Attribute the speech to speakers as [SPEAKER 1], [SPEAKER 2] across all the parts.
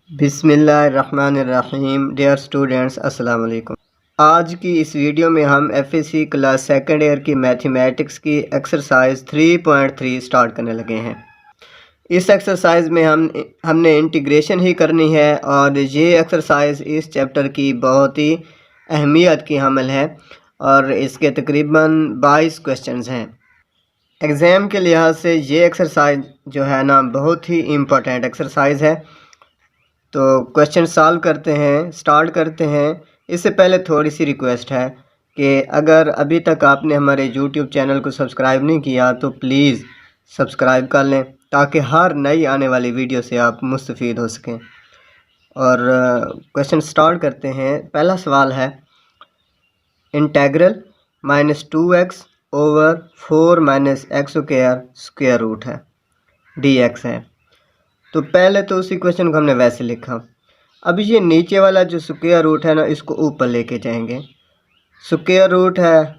[SPEAKER 1] बिस्मिल्लाहिर्रहमानिर्रहीम। Dear students, अस्सलाम वालेकुम। आज की इस वीडियो में हम एफएससी क्लास सेकेंड ईयर की मैथमेटिक्स की एक्सरसाइज 3.3 स्टार्ट करने लगे हैं। इस एक्सरसाइज में हमने इंटीग्रेशन ही करनी है और ये एक्सरसाइज इस चैप्टर की बहुत ही अहमियत की हामिल है और इसके तकरीबन 22 क्वेश्चंस हैं। एग्ज़ाम के लिहाज से ये एक्सरसाइज जो है ना बहुत ही इम्पोर्टेंट एक्सरसाइज है। तो क्वेश्चन सॉल्व करते हैं, स्टार्ट करते हैं। इससे पहले थोड़ी सी रिक्वेस्ट है कि अगर अभी तक आपने हमारे यूट्यूब चैनल को सब्सक्राइब नहीं किया तो प्लीज़ सब्सक्राइब कर लें ताकि हर नई आने वाली वीडियो से आप मुस्तफ़ीद हो सकें। और क्वेश्चन स्टार्ट करते हैं। पहला सवाल है integral -2x over 4 - x square root है, dx है। तो पहले तो उसी क्वेश्चन को हमने वैसे लिखा। अब ये नीचे वाला जो स्क्वायर रूट है ना, इसको ऊपर लेके जाएंगे। स्क्वायर रूट है,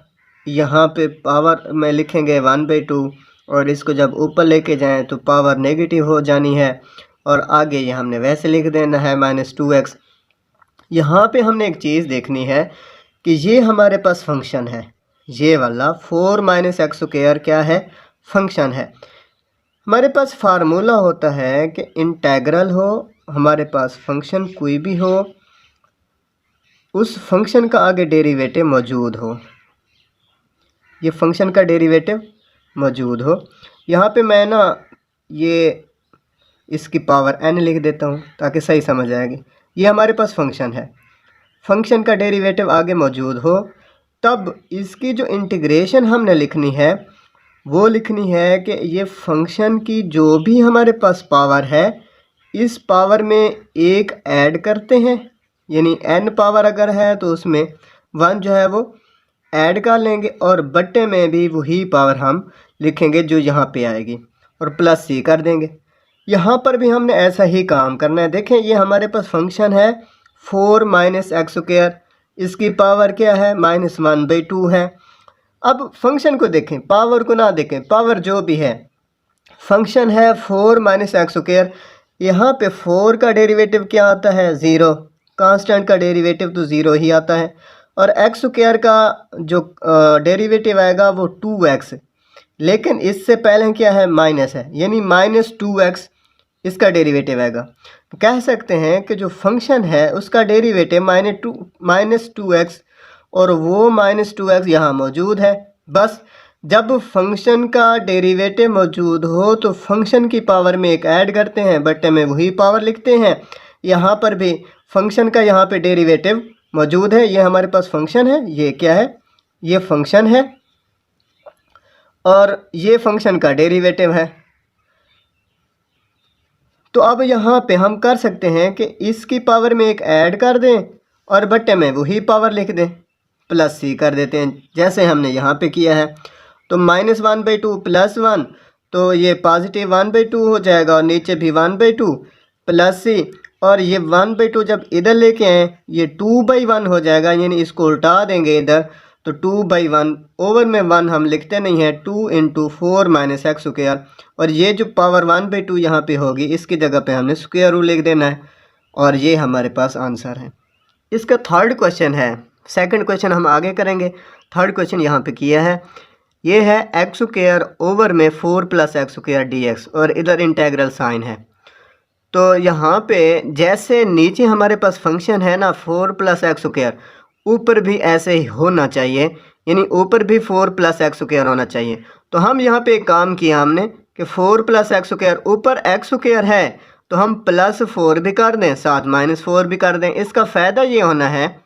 [SPEAKER 1] यहाँ पे पावर में लिखेंगे 1/2 और इसको जब ऊपर लेके जाएं तो पावर नेगेटिव हो जानी है और आगे ये हमने वैसे लिख देना है -2x। यहाँ पे हमने एक चीज़ देखनी है कि ये हमारे पास फंक्शन है, ये वाला 4 - x स्क्वायर क्या है, फंक्शन है। हमारे पास फार्मूला होता है कि इंटेग्रल हो, हमारे पास फंक्शन कोई भी हो, उस फंक्शन का आगे डेरिवेटिव मौजूद हो, ये फंक्शन का डेरिवेटिव मौजूद हो। यहाँ पे मैं ना ये इसकी पावर n लिख देता हूँ ताकि सही समझ आएगी। ये हमारे पास फंक्शन है, फंक्शन का डेरिवेटिव आगे मौजूद हो, तब इसकी जो इंटीग्रेशन हमने लिखनी है वो लिखनी है कि ये फंक्शन की जो भी हमारे पास पावर है, इस पावर में एक ऐड करते हैं, यानी n पावर अगर है तो उसमें 1 जो है वो ऐड कर लेंगे और बट्टे में भी वही पावर हम लिखेंगे जो यहाँ पे आएगी और प्लस c कर देंगे। यहाँ पर भी हमने ऐसा ही काम करना है। देखें, ये हमारे पास फंक्शन है 4 - x स्क्वायर, इसकी पावर क्या है, -1/2 है। अब फंक्शन को देखें, पावर को ना देखें, पावर जो भी है, फंक्शन है 4 - x स्क्वायर। यहाँ पे 4 का डेरिवेटिव क्या आता है, 0। कांस्टेंट का डेरिवेटिव तो 0 ही आता है और x स्क्वायर का जो डेरिवेटिव आएगा वो 2x, लेकिन इससे पहले क्या है, माइनस है, यानी -2x इसका डेरिवेटिव आएगा। तो कह सकते हैं कि जो फंक्शन है उसका डेरिवेटिव -2x और वो -2x यहाँ मौजूद है। बस जब फंक्शन का डेरिवेटिव मौजूद हो तो फंक्शन की पावर में एक ऐड करते हैं, बट्टे में वही पावर लिखते हैं। यहाँ पर भी फंक्शन का यहाँ पे डेरिवेटिव मौजूद है, ये हमारे पास फंक्शन है, ये क्या है, ये फंक्शन है और ये फंक्शन का डेरिवेटिव है। तो अब यहाँ पे हम कर सकते हैं कि इसकी पावर में एक ऐड कर दें और बट्टे में वही पावर लिख दें, प्लस c कर देते हैं जैसे हमने यहाँ पे किया है। तो -1/2 + 1, तो ये पॉजिटिव 1/2 हो जाएगा और नीचे भी 1/2 प्लस c, और ये 1/2 जब इधर लेके आए ये 2/1 हो जाएगा, यानी इसको उल्टा देंगे इधर तो 2/1 ओवर में 1 हम लिखते नहीं हैं, 2 × 4 - x स्क्वायर, और ये जो पावर 1/2 यहाँ पे होगी इसकी जगह पे हमने स्क्वायर रूट लिख देना है और ये हमारे पास आंसर है। इसका थर्ड क्वेश्चन है, सेकंड क्वेश्चन हम आगे करेंगे। थर्ड क्वेश्चन यहाँ पे किया है, ये है x स्क्वायर ओवर में 4 + x स्क्वायर dx और इधर इंटेग्रल साइन है। तो यहाँ पे जैसे नीचे हमारे पास फंक्शन है ना 4 + x स्क्वायर, ऊपर भी ऐसे ही होना चाहिए, यानी ऊपर भी 4 + x स्क्वायर होना चाहिए। तो हम यहाँ पे एक काम किया हमने कि 4 + x स्क्वायर, ऊपर x स्क्वायर है तो हम +4 भी कर दें, साथ -4 भी कर दें। इसका फ़ायदा ये होना है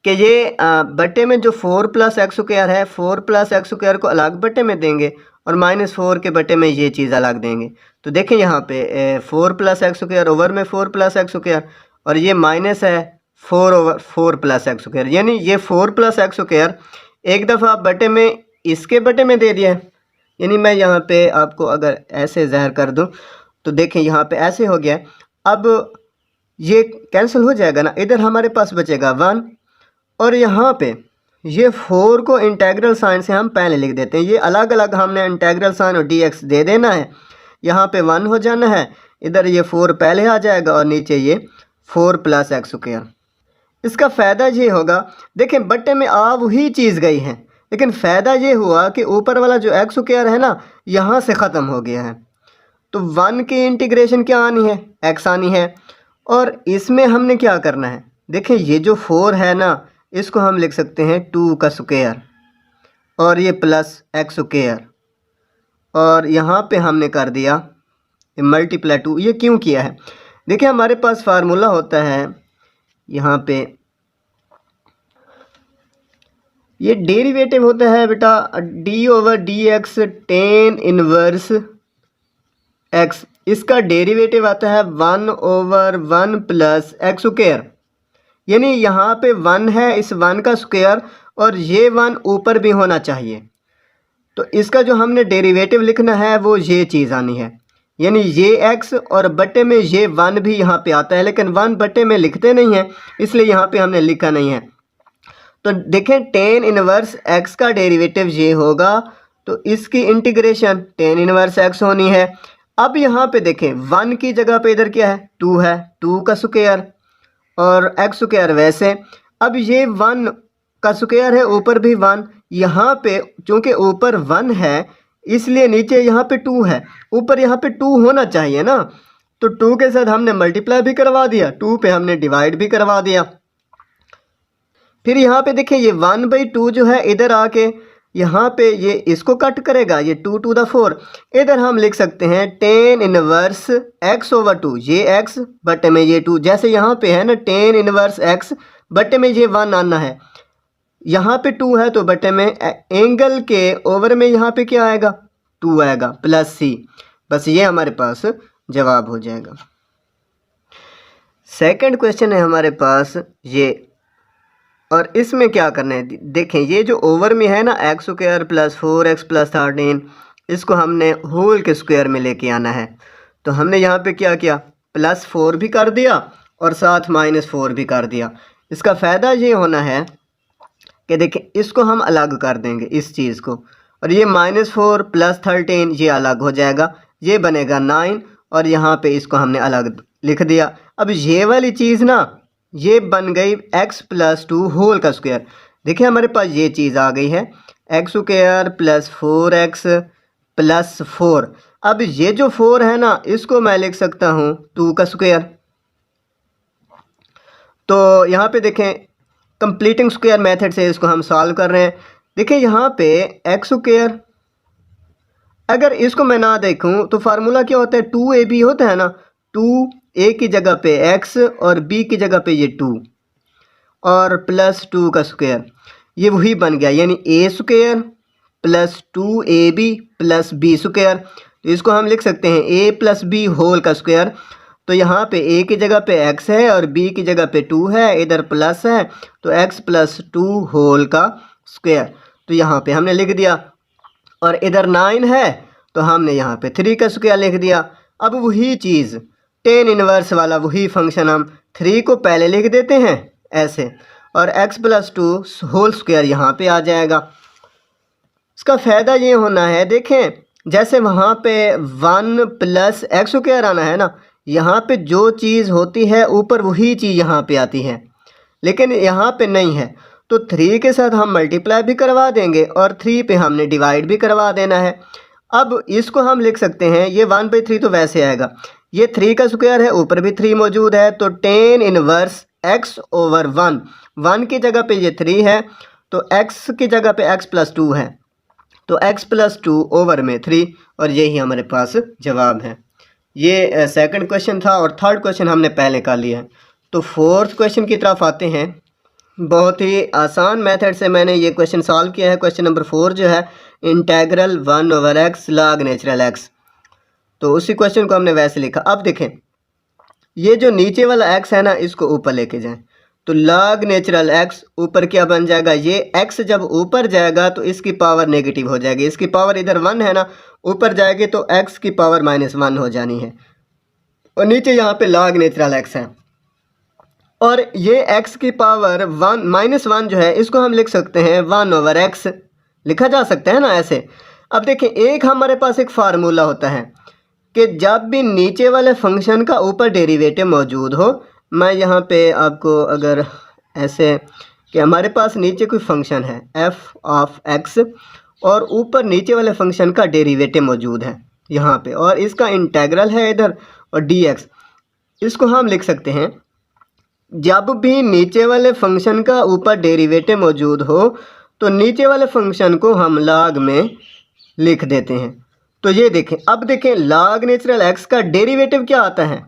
[SPEAKER 1] कि ये बट्टे में जो 4 + x स्क्वायर है, 4 + x स्क्वायर को अलग बट्टे में देंगे और -4 के बट्टे में ये चीज़ अलग देंगे। तो देखें यहाँ पे 4 + x स्क्वायर ओवर में 4 + x स्क्वायर और ये माइनस है 4 ओवर 4 + x स्क्वायर, यानी ये 4 + x स्क्वायर एक दफ़ा बट्टे में इसके बट्टे में दे दिया है। यानी मैं यहाँ पे आपको अगर ऐसे ज़ाहिर कर दूँ तो देखें यहाँ पे ऐसे हो गया। अब ये कैंसिल हो जाएगा ना, इधर हमारे पास बचेगा 1 और यहाँ पे ये 4 को इंटेग्रल साइन से हम पहले लिख देते हैं। ये अलग अलग हमने इंटेग्रल साइन और dx दे देना है, यहाँ पे 1 हो जाना है, इधर ये 4 पहले आ जाएगा और नीचे ये 4 प्लस एक्स स्क्वायर। इसका फ़ायदा ये होगा, देखें बट्टे में आ वही चीज़ गई है, लेकिन फ़ायदा ये हुआ कि ऊपर वाला जो एक्स स्क्वायर है ना यहाँ से ख़त्म हो गया है। तो 1 की इंटीग्रेशन क्या आनी है, एक्स आनी है। और इसमें हमने क्या करना है, देखें ये जो 4 है ना इसको हम लिख सकते हैं 2 का स्क्वायर और ये प्लस एक्स स्क्वायर, और यहाँ पे हमने कर दिया मल्टीप्लाई 2। ये क्यों किया है, देखिए हमारे पास फार्मूला होता है यहाँ पे, ये डेरिवेटिव होता है बेटा D over D x tan inverse x. इसका डेरिवेटिव आता है 1 ओवर 1 प्लस एक्स स्क्वायर, यानी यहाँ पे 1 है, इस 1 का स्क्वायर और ये 1 ऊपर भी होना चाहिए। तो इसका जो हमने डेरिवेटिव लिखना है वो ये चीज़ आनी है, यानी ये x और बट्टे में ये 1 भी यहाँ पे आता है, लेकिन 1 बट्टे में लिखते नहीं हैं इसलिए यहाँ पे हमने लिखा नहीं है। तो देखें टेन इनवर्स x का डेरिवेटिव ये होगा, तो इसकी इंटीग्रेशन टेन इनवर्स x होनी है। अब यहाँ पे देखें 1 की जगह पे इधर क्या है, 2 है, 2 का स्क्वायर और एक्स स्क्वायर वैसे। अब ये 1 का स्क्वायर है, ऊपर भी 1, यहाँ पे चूँकि ऊपर 1 है इसलिए नीचे यहाँ पे 2 है, ऊपर यहाँ पे 2 होना चाहिए ना। तो 2 के साथ हमने मल्टीप्लाई भी करवा दिया, 2 पे हमने डिवाइड भी करवा दिया। फिर यहाँ पे देखिए ये 1/2 जो है इधर आके यहाँ पे ये इसको कट करेगा, ये 2 to the 4। इधर हम लिख सकते हैं टेन इनवर्स x ओवर 2, ये x बटे में ये 2, जैसे यहाँ पे है ना टेन इनवर्स x बटे में ये 1 आना है, यहाँ पे 2 है तो बटे में एंगल के ओवर में यहाँ पे क्या आएगा, 2 आएगा प्लस c। बस ये हमारे पास जवाब हो जाएगा। सेकंड क्वेश्चन है हमारे पास ये, और इसमें क्या करना है, देखें ये जो ओवर में है ना X square plus 4x plus 13, इसको हमने होल के स्क्वायर में लेके आना है। तो हमने यहाँ पे क्या किया, प्लस 4 भी कर दिया और साथ -4 भी कर दिया। इसका फ़ायदा ये होना है कि देखें इसको हम अलग कर देंगे इस चीज़ को, और ये -4 प्लस 13 ये अलग हो जाएगा, ये बनेगा 9 और यहाँ पे इसको हमने अलग लिख दिया। अब ये वाली चीज़ ना ये बन गई x प्लस 2 होल का स्क्वायर। देखिए हमारे पास ये चीज़ आ गई है x square plus 4x plus 4। अब ये जो 4 है ना इसको मैं लिख सकता हूँ 2 का स्क्वायर। तो यहाँ पे देखें कंप्लीटिंग स्क्वायर मेथड से इसको हम सॉल्व कर रहे हैं। देखिए यहाँ पे एक्स स्क्वायर, अगर इसको मैं ना देखूँ तो फार्मूला क्या होता है, 2ab होता है ना, 2a की जगह पे x और b की जगह पे ये 2 और प्लस 2 का स्क्वायर, ये वही बन गया, यानी a square plus 2ab plus b square. तो इसको हम लिख सकते हैं a प्लस b होल का स्क्वायर। तो यहाँ पे a की जगह पे x है और b की जगह पे 2 है, इधर प्लस है तो x प्लस 2 होल का स्क्वायर। तो यहाँ पे हमने लिख दिया, और इधर 9 है तो हमने यहाँ पे 3 का स्क्वायर लिख दिया। अब वही चीज़ टेन इनवर्स वाला वही फंक्शन हम 3 को पहले लिख देते हैं ऐसे, और x प्लस 2 होल स्क्वायर यहाँ पे आ जाएगा। इसका फ़ायदा ये होना है, देखें जैसे वहाँ पे 1 प्लस एक्स स्क्वायर आना है ना, यहाँ पे जो चीज़ होती है ऊपर वही चीज़ यहाँ पे आती है, लेकिन यहाँ पे नहीं है। तो 3 के साथ हम मल्टीप्लाई भी करवा देंगे और 3 पे हमने डिवाइड भी करवा देना है। अब इसको हम लिख सकते हैं, ये 1/3 तो वैसे आएगा, ये 3 का स्क्वायर है, ऊपर भी 3 मौजूद है, तो टेन इनवर्स x ओवर 1, 1 की जगह पे ये 3 है तो x की जगह पे x प्लस 2 है, तो x प्लस 2 ओवर में 3, और यही हमारे पास जवाब है। ये सेकंड क्वेश्चन था और थर्ड क्वेश्चन हमने पहले कर लिया है। तो फोर्थ क्वेश्चन की तरफ आते हैं। बहुत ही आसान मेथड से मैंने ये क्वेश्चन सॉल्व किया है। क्वेश्चन नंबर 4 जो है integral 1 over x log natural x, तो उसी क्वेश्चन को हमने वैसे लिखा। अब देखें ये जो नीचे वाला x है ना इसको ऊपर लेके जाएं, तो log नेचुरल x ऊपर क्या बन जाएगा, ये x जब ऊपर जाएगा तो इसकी पावर नेगेटिव हो जाएगी, इसकी पावर इधर 1 है ना, ऊपर जाएगी तो x की पावर -1 हो जानी है, और नीचे यहाँ पे log नेचुरल x है, और ये x की पावर -1 जो है इसको हम लिख सकते हैं 1 ओवर x लिखा जा सकता है ना ऐसे। अब देखें एक हमारे पास एक फार्मूला होता है कि जब भी नीचे वाले फंक्शन का ऊपर डेरिवेटिव मौजूद हो, मैं यहाँ पे आपको अगर ऐसे कि हमारे पास नीचे कोई फंक्शन है f ऑफ x और ऊपर नीचे वाले फंक्शन का डेरिवेटिव मौजूद है यहाँ पे, और इसका इंटेग्रल है इधर और dx, इसको हम लिख सकते हैं जब भी नीचे वाले फंक्शन का ऊपर डेरिवेटिव मौजूद हो तो नीचे वाले फंक्शन को हम log में लिख देते हैं। तो ये देखें, अब देखें log नेचुरल x का डेरिवेटिव क्या आता है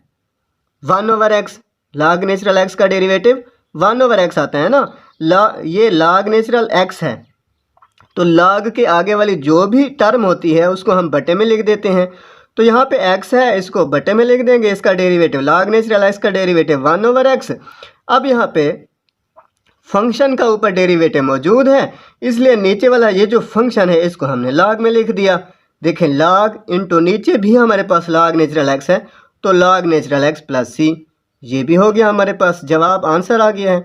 [SPEAKER 1] 1/x। log नेचुरल x का डेरिवेटिव 1/x आता है ना। ये log नेचुरल x है, तो log के आगे वाली जो भी टर्म होती है उसको हम बटे में लिख देते हैं। तो यहाँ पे x है, इसको बटे में लिख देंगे, इसका डेरिवेटिव log नेचुरल x का डेरिवेटिव 1/x। अब यहाँ पे फंक्शन का ऊपर डेरिवेटिव मौजूद है, इसलिए नीचे वाला ये जो फंक्शन है इसको हमने log में लिख दिया। देखें log इंटू नीचे भी हमारे पास log नेचुरल x है, तो log natural x plus c, ये भी हो गया हमारे पास, जवाब आंसर आ गया है।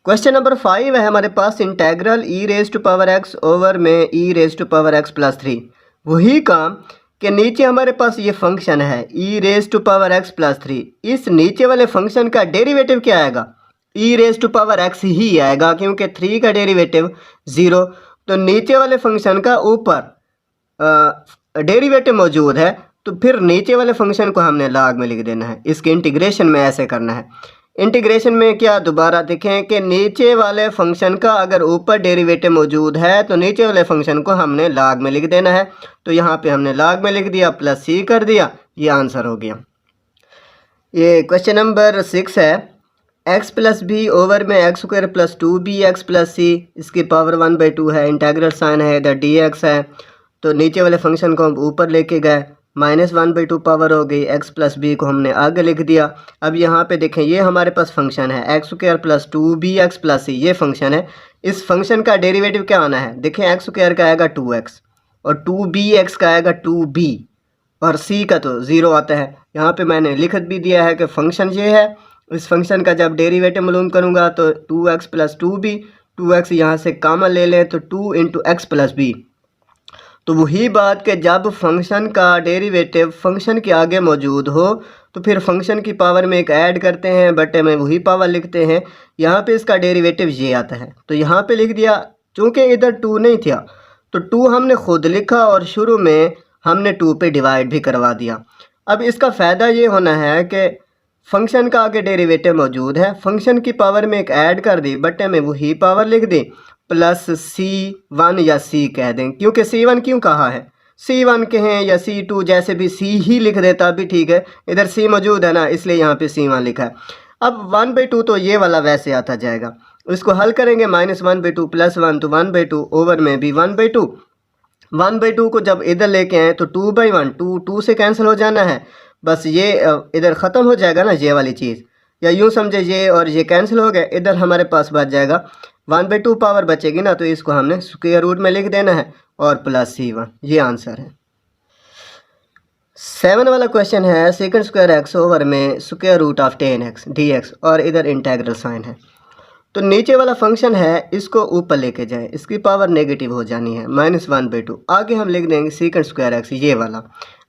[SPEAKER 1] क्वेश्चन नंबर 5 है हमारे पास, integral e raise to power x over में e raise to power x plus 3। वही काम कि नीचे हमारे पास ये फंक्शन है e raise to power x plus 3, इस नीचे वाले फंक्शन का डेरिवेटिव क्या आएगा e raise to power x ही आएगा, क्योंकि 3 का डेरिवेटिव 0। तो नीचे वाले फंक्शन का ऊपर डेरिवेटिव मौजूद है, तो फिर नीचे वाले फंक्शन को हमने log में लिख देना है। इसके इंटीग्रेशन में ऐसे करना है। इंटीग्रेशन में क्या, दोबारा देखें कि नीचे वाले फंक्शन का अगर ऊपर डेरिवेटिव मौजूद है तो नीचे वाले फंक्शन को हमने log में लिख देना है। तो यहाँ पे हमने log में लिख दिया, प्लस c कर दिया, ये आंसर हो गया। ये क्वेश्चन नंबर 6 है, x प्लस बी ओवर में x square plus 2bx plus c, इसकी पावर 1/2 है, इंटेग्रल साइन है, इधर dx है। तो नीचे वाले फंक्शन को हम ऊपर लेके गए, -1/2 पावर हो गई, x प्लस बी को हमने आगे लिख दिया। अब यहाँ पे देखें, ये हमारे पास फंक्शन है x square plus 2bx plus c, ये फंक्शन है। इस फंक्शन का डेरिवेटिव क्या आना है, देखें एक्स स्क्वायर का आएगा 2x और 2bx का आएगा 2b और c का तो 0 आता है। यहाँ पे मैंने लिख भी दिया है कि फंक्शन ये है, इस फंक्शन का जब डेरिवेटिव मालूम करूँगा तो 2x प्लस 2b, 2x यहाँ से कॉमन ले लें तो 2 इंटू एक्स प्लस बी। तो वही बात कि जब फंक्शन का डेरिवेटिव फंक्शन के आगे मौजूद हो तो फिर फंक्शन की पावर में एक ऐड करते हैं, बटे में वही पावर लिखते हैं। यहाँ पे इसका डेरिवेटिव ये आता है, तो यहाँ पे लिख दिया। चूँकि इधर 2 नहीं था तो 2 हमने खुद लिखा और शुरू में हमने 2 पे डिवाइड भी करवा दिया। अब इसका फ़ायदा ये होना है कि फंक्शन का आगे डेरिवेटिव मौजूद है, फंक्शन की पावर में एक ऐड कर दी, बटे में वही पावर लिख दी, प्लस c1 या c कह दें, क्योंकि c1 क्यों कहा है, c1 कहें या c2, जैसे भी c ही लिख देता भी ठीक है, इधर c मौजूद है ना, इसलिए यहाँ पे c1 लिखा है। अब 1/2 तो ये वाला वैसे आता जाएगा, इसको हल करेंगे, -1/2 प्लस 1 तो 1/2 ओवर में भी 1/2। 1/2 को जब इधर लेके आए तो 2/1, 2 से कैंसिल हो जाना है, बस ये इधर ख़त्म हो जाएगा ना ये वाली चीज़, या यूँ समझे ये और ये कैंसिल हो गए, इधर हमारे पास बच जाएगा 1/2 पावर बचेगी ना, तो इसको हमने स्क्वायर रूट में लिख देना है और प्लस c1, ये आंसर है। 7 वाला क्वेश्चन है, सेकंड स्क्वायर एक्स ओवर में square root of 10x dx और इधर इंटेग्रल साइन है। तो नीचे वाला फंक्शन है, इसको ऊपर लेके जाए, इसकी पावर नेगेटिव हो जानी है, -1/2, आगे हम लिख देंगे सेकंड स्क्वायर एक्स, ये वाला।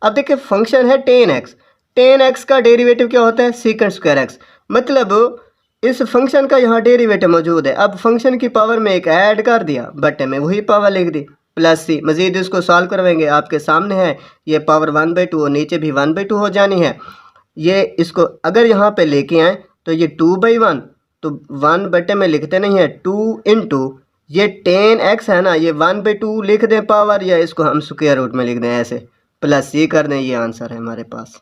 [SPEAKER 1] अब देखिए फंक्शन है 10x, 10x का डेरिवेटिव क्या होता है, सेकंड स्क्वायर एक्स, मतलब इस फंक्शन का यहाँ डेरिवेटिव मौजूद है। अब फंक्शन की पावर में एक ऐड कर दिया, बटे में वही पावर लिख दी, प्लस c। मज़ीद इसको सॉल्व करवाएंगे, आपके सामने है, ये पावर 1/2 और नीचे भी 1/2 हो जानी है। ये इसको अगर यहाँ पे लेके आए तो ये 2/1, तो 1 बटे में लिखते नहीं है, 2 इंटू ये 10x है ना, ये 1/2 लिख दें पावर, या इसको हम स्क्वायर रूट में लिख दें ऐसे, प्लस c कर दें, ये आंसर है हमारे पास।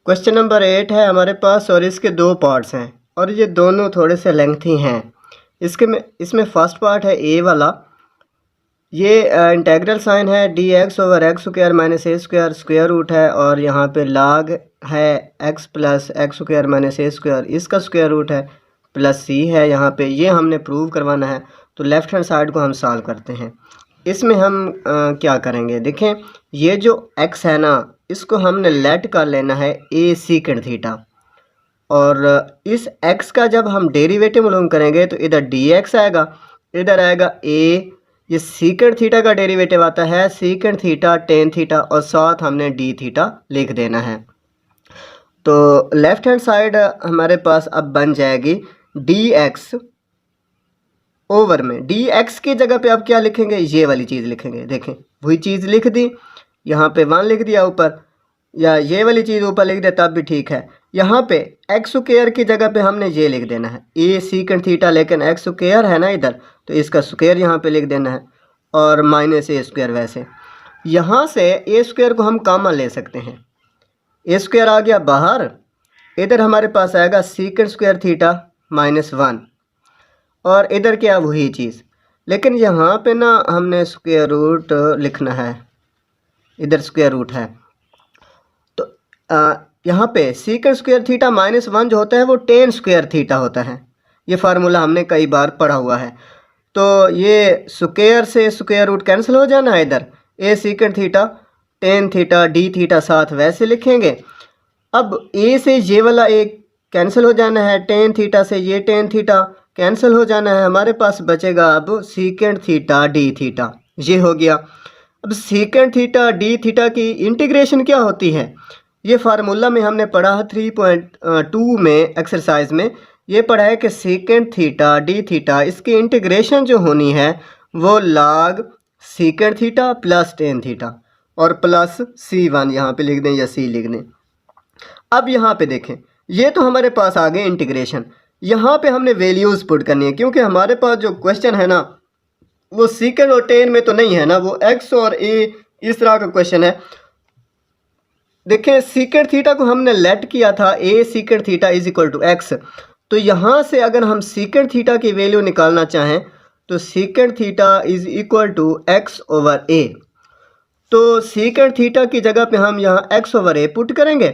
[SPEAKER 1] क्वेश्चन नंबर 8 है हमारे पास, और इसके 2 पार्ट्स हैं और ये दोनों थोड़े से लेंथी हैं। इसमें फर्स्ट पार्ट है a वाला, ये इंटेग्रल साइन है dx over x square minus a square, square root है, और यहाँ पे log है x plus x square minus a square, इसका स्क्वायर रूट है, प्लस c है यहाँ पे, ये हमने प्रूव करवाना है। तो लेफ़्ट हैंड साइड को हम सॉल्व करते हैं। इसमें हम क्या करेंगे, देखें ये जो x है ना, इसको हमने लेट कर लेना है a सीकेंड थीटा, और इस x का जब हम डेरिवेटिव मालूम करेंगे तो इधर dx आएगा, इधर आएगा a, ये सीकेंट थीटा का डेरिवेटिव आता है सीकेंट थीटा टेन थीटा और साथ हमने डी थीटा लिख देना है। तो लेफ्ट हैंड साइड हमारे पास अब बन जाएगी डी एक्स ओवर में डी एक्स की जगह पे आप क्या लिखेंगे, ये वाली चीज़ लिखेंगे। देखें वही चीज़ लिख दी, यहाँ पे 1 लिख दिया ऊपर, या ये वाली चीज़ ऊपर लिख दिया तब भी ठीक है। यहाँ पे एक्स स्क्वायर की जगह पे हमने ये लिख देना है ए सीकेंट थीटा, लेकिन एक्स स्क्वायर है ना इधर, तो इसका स्क्वायर यहाँ पे लिख देना है और माइनस ए स्क्वायर। वैसे यहाँ से ए स्क्वायर को हम कॉमन ले सकते हैं, ए स्क्वायर आ गया बाहर, इधर हमारे पास आएगा सीकेंट स्क्वायर थीटा -1 और इधर क्या वही चीज़, लेकिन यहाँ पे ना हमने स्क्वायर रूट लिखना है, इधर स्क्वायर रूट है। तो यहाँ पे सीकेंट स्क्वायर थीटा -1 जो होता है वो टेन स्क्वायर थीटा होता है। ये फार्मूला हमने कई बार पढ़ा हुआ है। तो ये स्क्वायर से स्क्वायर रूट कैंसिल हो जाना है, इधर a secant theta tan theta d theta साथ वैसे लिखेंगे। अब ए से ये वाला एक कैंसिल हो जाना है, टेन थीटा से ये टेन थीटा कैंसिल हो जाना है, हमारे पास बचेगा अब सीकेंट थीटा डी थीटा, ये हो गया। अब सीकेंट थीटा डी थीटा की इंटीग्रेशन क्या होती है, ये फार्मूला में हमने पढ़ा है 3.2 में एक्सरसाइज में ये पढ़ा है कि सीकेंट थीटा डी थीटा इसकी इंटीग्रेशन जो होनी है वो log secant theta plus tan theta और प्लस C1 यहाँ पे लिख दें या C लिख दें। अब यहाँ पे देखें, ये तो हमारे पास आ गए इंटीग्रेशन, यहाँ पे हमने वैल्यूज़ पुट करनी है, क्योंकि हमारे पास जो क्वेश्चन है ना वो सीकेंट और टेन में तो नहीं है ना, वो एक्स और ए इस तरह का क्वेश्चन है। देखें सीकेंट थीटा को हमने लेट किया था a secant theta is equal to x, तो यहाँ से अगर हम सीकेंट थीटा की वैल्यू निकालना चाहें तो secant theta is equal to x over a. तो सीकेंट थीटा की जगह पे हम यहाँ एक्स ओवर ए पुट करेंगे।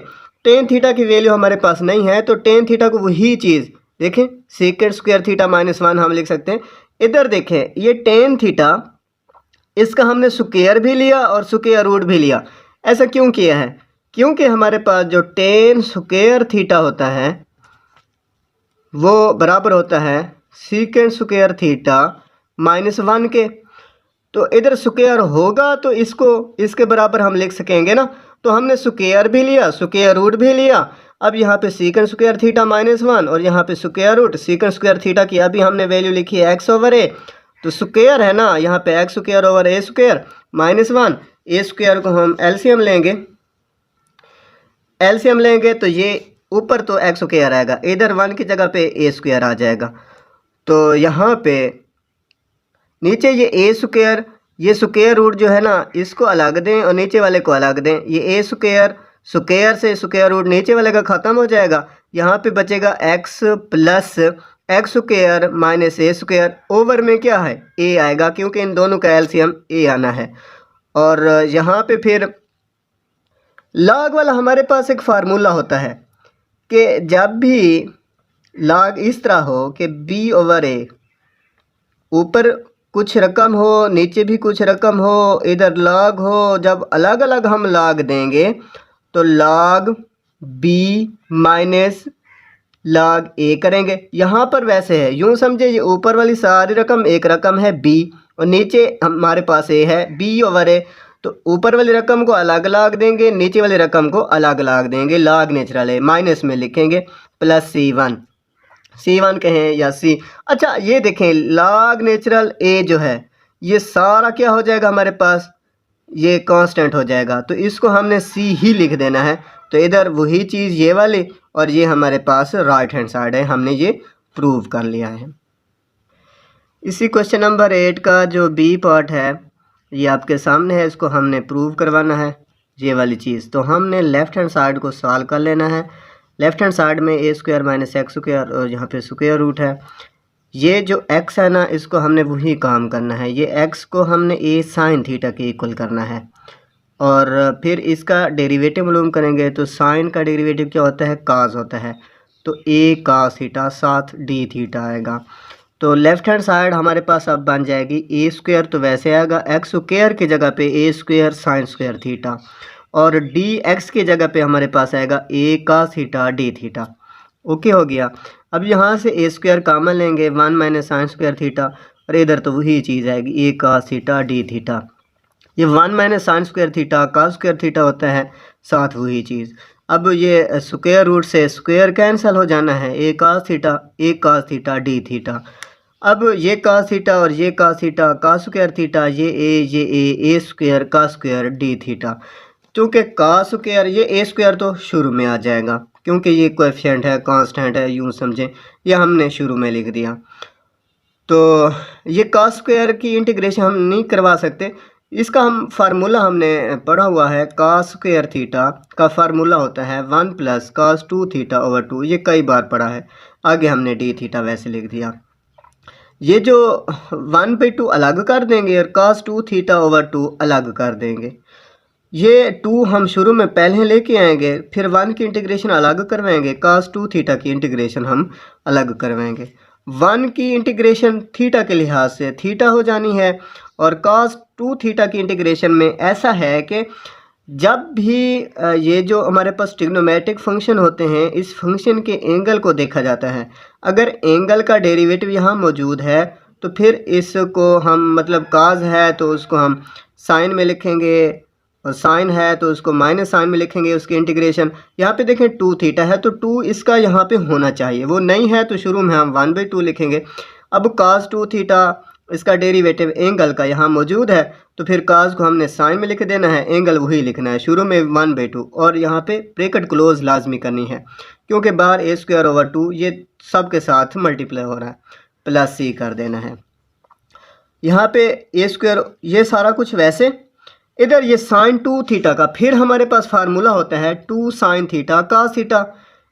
[SPEAKER 1] टेन थीटा की वैल्यू हमारे पास नहीं है, तो टेन थीटा को वही चीज़ देखें सीकेंट स्क्वायर थीटा -1 हम लिख सकते हैं। इधर देखें ये टेन थीटा इसका हमने स्क्वायर भी लिया और स्क्वायर रूट भी लिया। ऐसा क्यों किया है, क्योंकि हमारे पास जो टेन स्क्वायर थीटा होता है वो बराबर होता है सीकेंट स्क्वायर थीटा -1 के। तो इधर स्क्वायर होगा तो इसको इसके बराबर हम लिख सकेंगे ना, तो हमने स्क्वायर भी लिया स्क्वायर रूट भी लिया। अब यहाँ पे सीकेंट स्क्वायर थीटा -1 और यहाँ पे square root secant square theta की अभी हमने वैल्यू लिखी है एक्स ओवर ए, तो स्क्वायर है ना यहाँ पे एक्स स्क्वायर ओवर ए स्क्वायर -1, ए स्क्वायर को हम एलसीएम लेंगे तो ये ऊपर तो एक्स स्क्वायर आएगा, इधर 1 की जगह पे ए स्क्वायर आ जाएगा। तो यहाँ पे नीचे ये ए स्क्वायर ये स्क्वायर रूट जो है ना इसको अलग दें और नीचे वाले को अलग दें, ये ए स्क्वायर स्क्वायर से स्क्वायर रूट नीचे वाले का ख़त्म हो जाएगा, यहाँ पे बचेगा x plus x square minus a square, over में क्या है ए आएगा क्योंकि इन दोनों का एलसीएम ए आना है। और यहाँ पे फिर लॉग वाला हमारे पास एक फार्मूला होता है कि जब भी लॉग इस तरह हो कि बी ओवर ए, ऊपर कुछ रकम हो नीचे भी कुछ रकम हो, इधर लॉग हो, जब अलग अलग हम लॉग देंगे तो लॉग बी माइनस लॉग ए करेंगे। यहाँ पर वैसे है, यूँ समझे ये ऊपर वाली सारी रकम एक रकम है बी और नीचे हमारे पास ए है बी ओवर ए, तो ऊपर वाली रकम को अलग लॉग देंगे नीचे वाली रकम को अलग लॉग देंगे, लॉग नेचुरल है माइनस में लिखेंगे प्लस C1 कहें या C। अच्छा ये देखें लॉग नेचुरल ए जो है ये सारा क्या हो जाएगा हमारे पास, ये कांस्टेंट हो जाएगा, तो इसको हमने C ही लिख देना है। तो इधर वही चीज़ ये वाली और ये हमारे पास राइट हैंड साइड है, हमने ये प्रूव कर लिया है। इसी क्वेश्चन नंबर 8 का जो बी पार्ट है ये आपके सामने है, इसको हमने प्रूव करवाना है ये वाली चीज़। तो हमने लेफ़्ट हैंड साइड को सॉल्व कर लेना है। लेफ़्ट हैंड साइड में a square minus X square और यहाँ पे स्क्वायर रूट है। ये जो x है ना इसको हमने वही काम करना है, ये x को हमने a साइन थीटा के इक्वल करना है और फिर इसका डेरिवेटिव मालूम करेंगे। तो साइन का डेरिवेटिव क्या होता है, काज होता है, तो a काज थीटा साथ d थीटा आएगा। तो लेफ़्ट हैंड साइड हमारे पास अब बन जाएगी ए स्क्वायर, तो वैसे आएगा एक्स स्क्वायर की जगह पे ए स्क्वायर साइन स्क्वायर थीटा और डी एक्स की जगह पे हमारे पास आएगा ए का थीटा डी थीटा। ओके हो गया। अब यहाँ से ए स्क्वायर कॉमन लेंगे 1 माइनस साइन स्क्वायर थीटा और इधर तो वही चीज़ आएगी a cos theta d theta. ये 1 minus sine square theta cos square theta होता है, साथ वही चीज़। अब ये स्क्वायर रूट से स्क्वायर कैंसिल हो जाना है, a cos theta d theta. अब ये cos थीटा और ये cos theta cos square theta, ये square cos square d theta. चूँकि cos स्क्वायर ये ए स्क्वायर तो शुरू में आ जाएगा, क्योंकि ये कोएफिशिएंट है, कांस्टेंट है, यूँ समझें, ये हमने शुरू में लिख दिया। तो ये cos स्क्वायर की इंटीग्रेशन हम नहीं करवा सकते, इसका हम फार्मूला हमने पढ़ा हुआ है। cos स्क्वायर थीटा का फार्मूला होता है 1 प्लस cos 2 थीटा ओवर 2, ये कई बार पढ़ा है। आगे हमने डी थीटा वैसे लिख दिया। ये जो 1/2 अलग कर देंगे और cos 2 थीटा ओवर 2 अलग कर देंगे। ये 2 हम शुरू में पहले लेके आएंगे, फिर 1 की इंटीग्रेशन अलग करवाएंगे, cos 2 थीटा की इंटीग्रेशन हम अलग करवाएंगे। 1 की इंटीग्रेशन थीटा के लिहाज से थीटा हो जानी है, और cos 2 थीटा की इंटीग्रेशन में ऐसा है कि जब भी ये जो हमारे पास ट्रिग्नोमेट्रिक फंक्शन होते हैं, इस फंक्शन के एंगल को देखा जाता है। अगर एंगल का डेरिवेटिव यहाँ मौजूद है तो फिर इसको हम मतलब cos है तो उसको हम साइन में लिखेंगे, और साइन है तो उसको माइनस साइन में लिखेंगे उसकी इंटीग्रेशन। यहाँ पे देखें 2 थीटा है तो 2 इसका यहाँ पे होना चाहिए, वो नहीं है तो शुरू में हम 1/2 लिखेंगे। अब cos 2 थीटा इसका डेरिवेटिव एंगल का यहाँ मौजूद है, तो फिर cos को हमने साइन में लिख देना है, एंगल वही लिखना है, शुरू में 1/2, और यहाँ पे ब्रैकेट क्लोज लाजमी करनी है, क्योंकि बाहर ए स्क्वायर ओवर 2 ये सब के साथ मल्टीप्लाई हो रहा है, प्लस सी कर देना है। यहाँ पे ए स्क्वायर ये सारा कुछ वैसे, इधर ये साइन 2 थीटा का फिर हमारे पास फार्मूला होता है 2 साइन थीटा cos थीटा,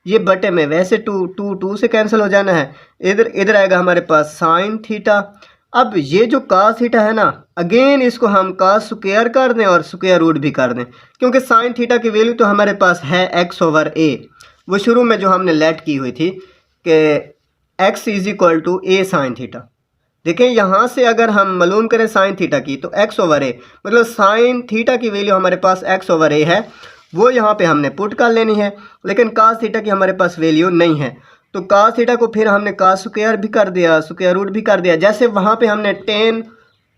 [SPEAKER 1] ये बटे में वैसे 2 से कैंसिल हो जाना है। इधर आएगा हमारे पास साइन थीटा। अब ये जो cos थीटा है ना, अगेन इसको हम cos स्क्वायर कर दें और स्क्वायर रूट भी कर दें, क्योंकि साइन थीटा की वैल्यू तो हमारे पास है x/a, वो शुरू में जो हमने लेट की हुई थी कि x = a साइन थीटा। देखें यहाँ से अगर हम मालूम करें साइन थीटा की तो x/a, मतलब साइन थीटा की वैल्यू हमारे पास x/a है, वो यहाँ पे हमने पुट कर लेनी है। लेकिन cos थीटा की हमारे पास वैल्यू नहीं है, तो cos थीटा को फिर हमने cos स्क्वायर भी कर दिया, स्क्वायर रूट भी कर दिया। जैसे वहाँ पे हमने tan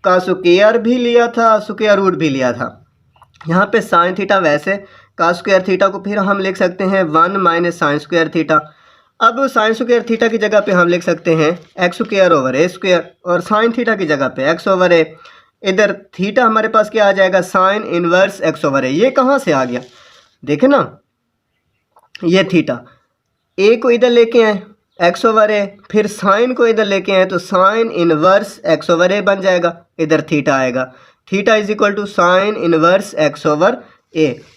[SPEAKER 1] का स्क्वायर भी लिया था, स्क्वायर रूट भी लिया था, यहाँ पे साइन थीटा वैसे cos स्क्वायर थीटा को फिर हम लिख सकते हैं 1 माइनस साइन स्क्वायर थीटा। अब साइन स्क्वायर थीटा की जगह पे हम लिख सकते हैं x²/a², और साइन थीटा की जगह पे x/a। इधर थीटा हमारे पास क्या आ जाएगा, साइन इनवर्स x/a। ये कहाँ से आ गया, देखें ना, ये थीटा ए को इधर लेके आए x/a, फिर साइन को इधर लेके आए तो साइन इनवर्स x/a बन जाएगा, इधर थीटा आएगा, थीटा = साइन इनवर्स x/a।